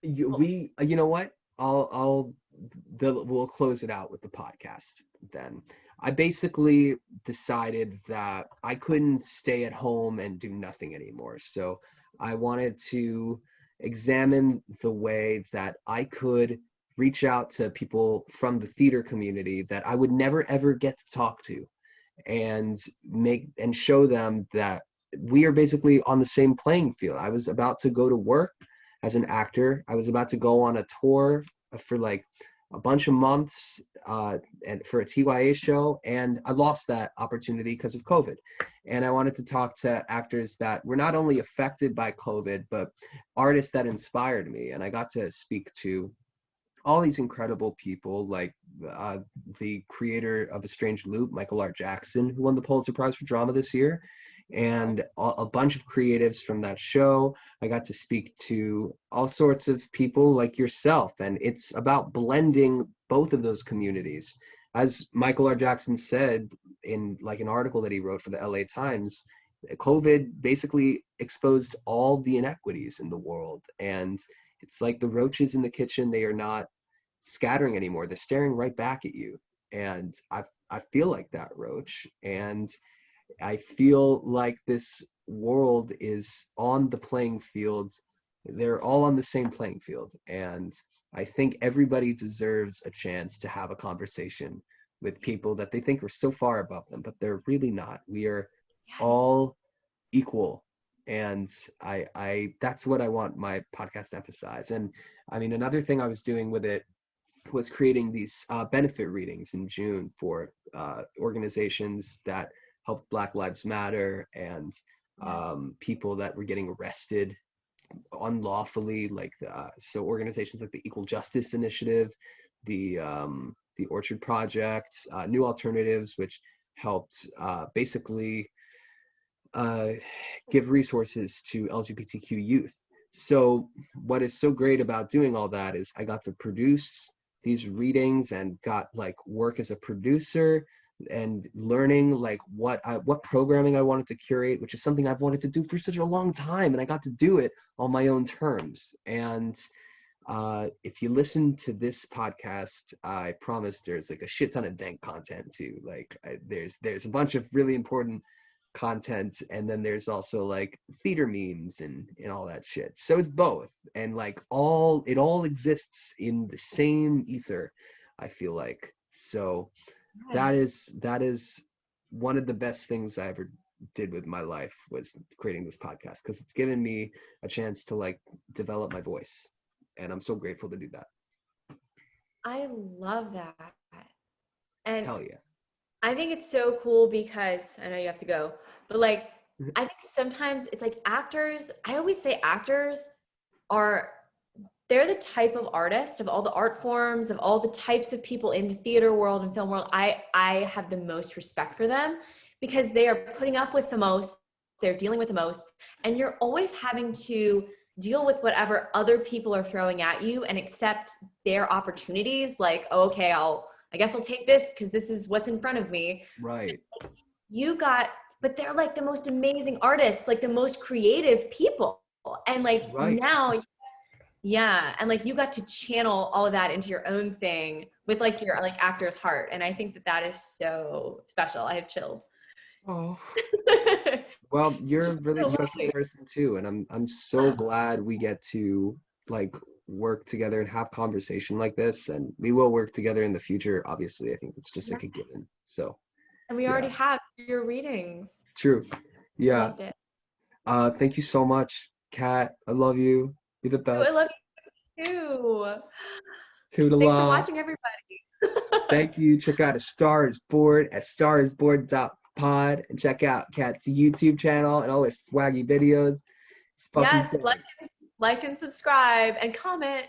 Well, You know what? We'll close it out with the podcast then. I basically decided that I couldn't stay at home and do nothing anymore. So I wanted to examine the way that I could reach out to people from the theater community that I would never ever get to talk to, and make and show them that we are basically on the same playing field. I was about to go to work as an actor. I was about to go on a tour for like a bunch of months, and for a TYA show, and I lost that opportunity because of COVID. And I wanted to talk to actors that were not only affected by COVID, but artists that inspired me. And I got to speak to all these incredible people, like uh, the creator of A Strange Loop, Michael R. Jackson, who won the Pulitzer Prize for Drama this year, wow. and a bunch of creatives from that show. I got to speak to all sorts of people like yourself, and it's about blending both of those communities. As Michael R. Jackson said in like an article that he wrote for the LA Times, COVID basically exposed all the inequities in the world, and it's like the roaches in the kitchen. They are not scattering anymore. They're staring right back at you. And I feel like that roach. And I feel like this world is on the playing field. They're all on the same playing field. And I think everybody deserves a chance to have a conversation with people that they think are so far above them, but they're really not. We are Yeah. all equal. And I that's what I want my podcast to emphasize. And I mean, another thing I was doing with it was creating these benefit readings in June for organizations that helped Black Lives Matter, and Yeah. people that were getting arrested unlawfully, like so organizations like the Equal Justice Initiative, the Orchard Project, New Alternatives, which helped basically uh, give resources to LGBTQ youth. So what is so great about doing all that is I got to produce these readings and got like work as a producer and learning like what programming I wanted to curate, which is something I've wanted to do for such a long time, and I got to do it on my own terms. And if you listen to this podcast, I promise there's like a shit ton of dank content too. Like there's a bunch of really important content, and then there's also like theater memes and all that shit. So it's both, and like it all exists in the same ether, I feel like. So that Yes. is that is one of the best things I ever did with my life, was creating this podcast, because it's given me a chance to like develop my voice, and I'm so grateful to do that. I love that. And Hell yeah. I think it's so cool because I know you have to go, but like, I think sometimes it's like actors, I always say actors are they're the type of artist of all the art forms, of all the types of people in the theater world and film world. I have the most respect for them because they are putting up with the most, they're dealing with the most, and you're always having to deal with whatever other people are throwing at you and accept their opportunities. Like, oh, okay, I guess I'll take this because this is what's in front of me. Right. You got, but they're like the most amazing artists, like the most creative people. And like Right. now, yeah. And like you got to channel all of that into your own thing with like your like actor's heart. And I think that that is so special. I have chills. Oh. It's Well, you're a just really so special lovely. person too, and I'm so glad we get to like work together and have conversation like this, and we will work together in the future. Obviously, I think it's just like a given. So, And we yeah, already have your readings. it's true. I Yeah. loved it. Thank you so much, Kat. I love you. You're the Oh, I best. love you too. Thanks for Toodallah. watching, everybody. Thank you. Check out A Star Is Born at starisborn.pod and check out Kat's YouTube channel and all her swaggy videos. It's fucking Yes, sick. like and subscribe and comment.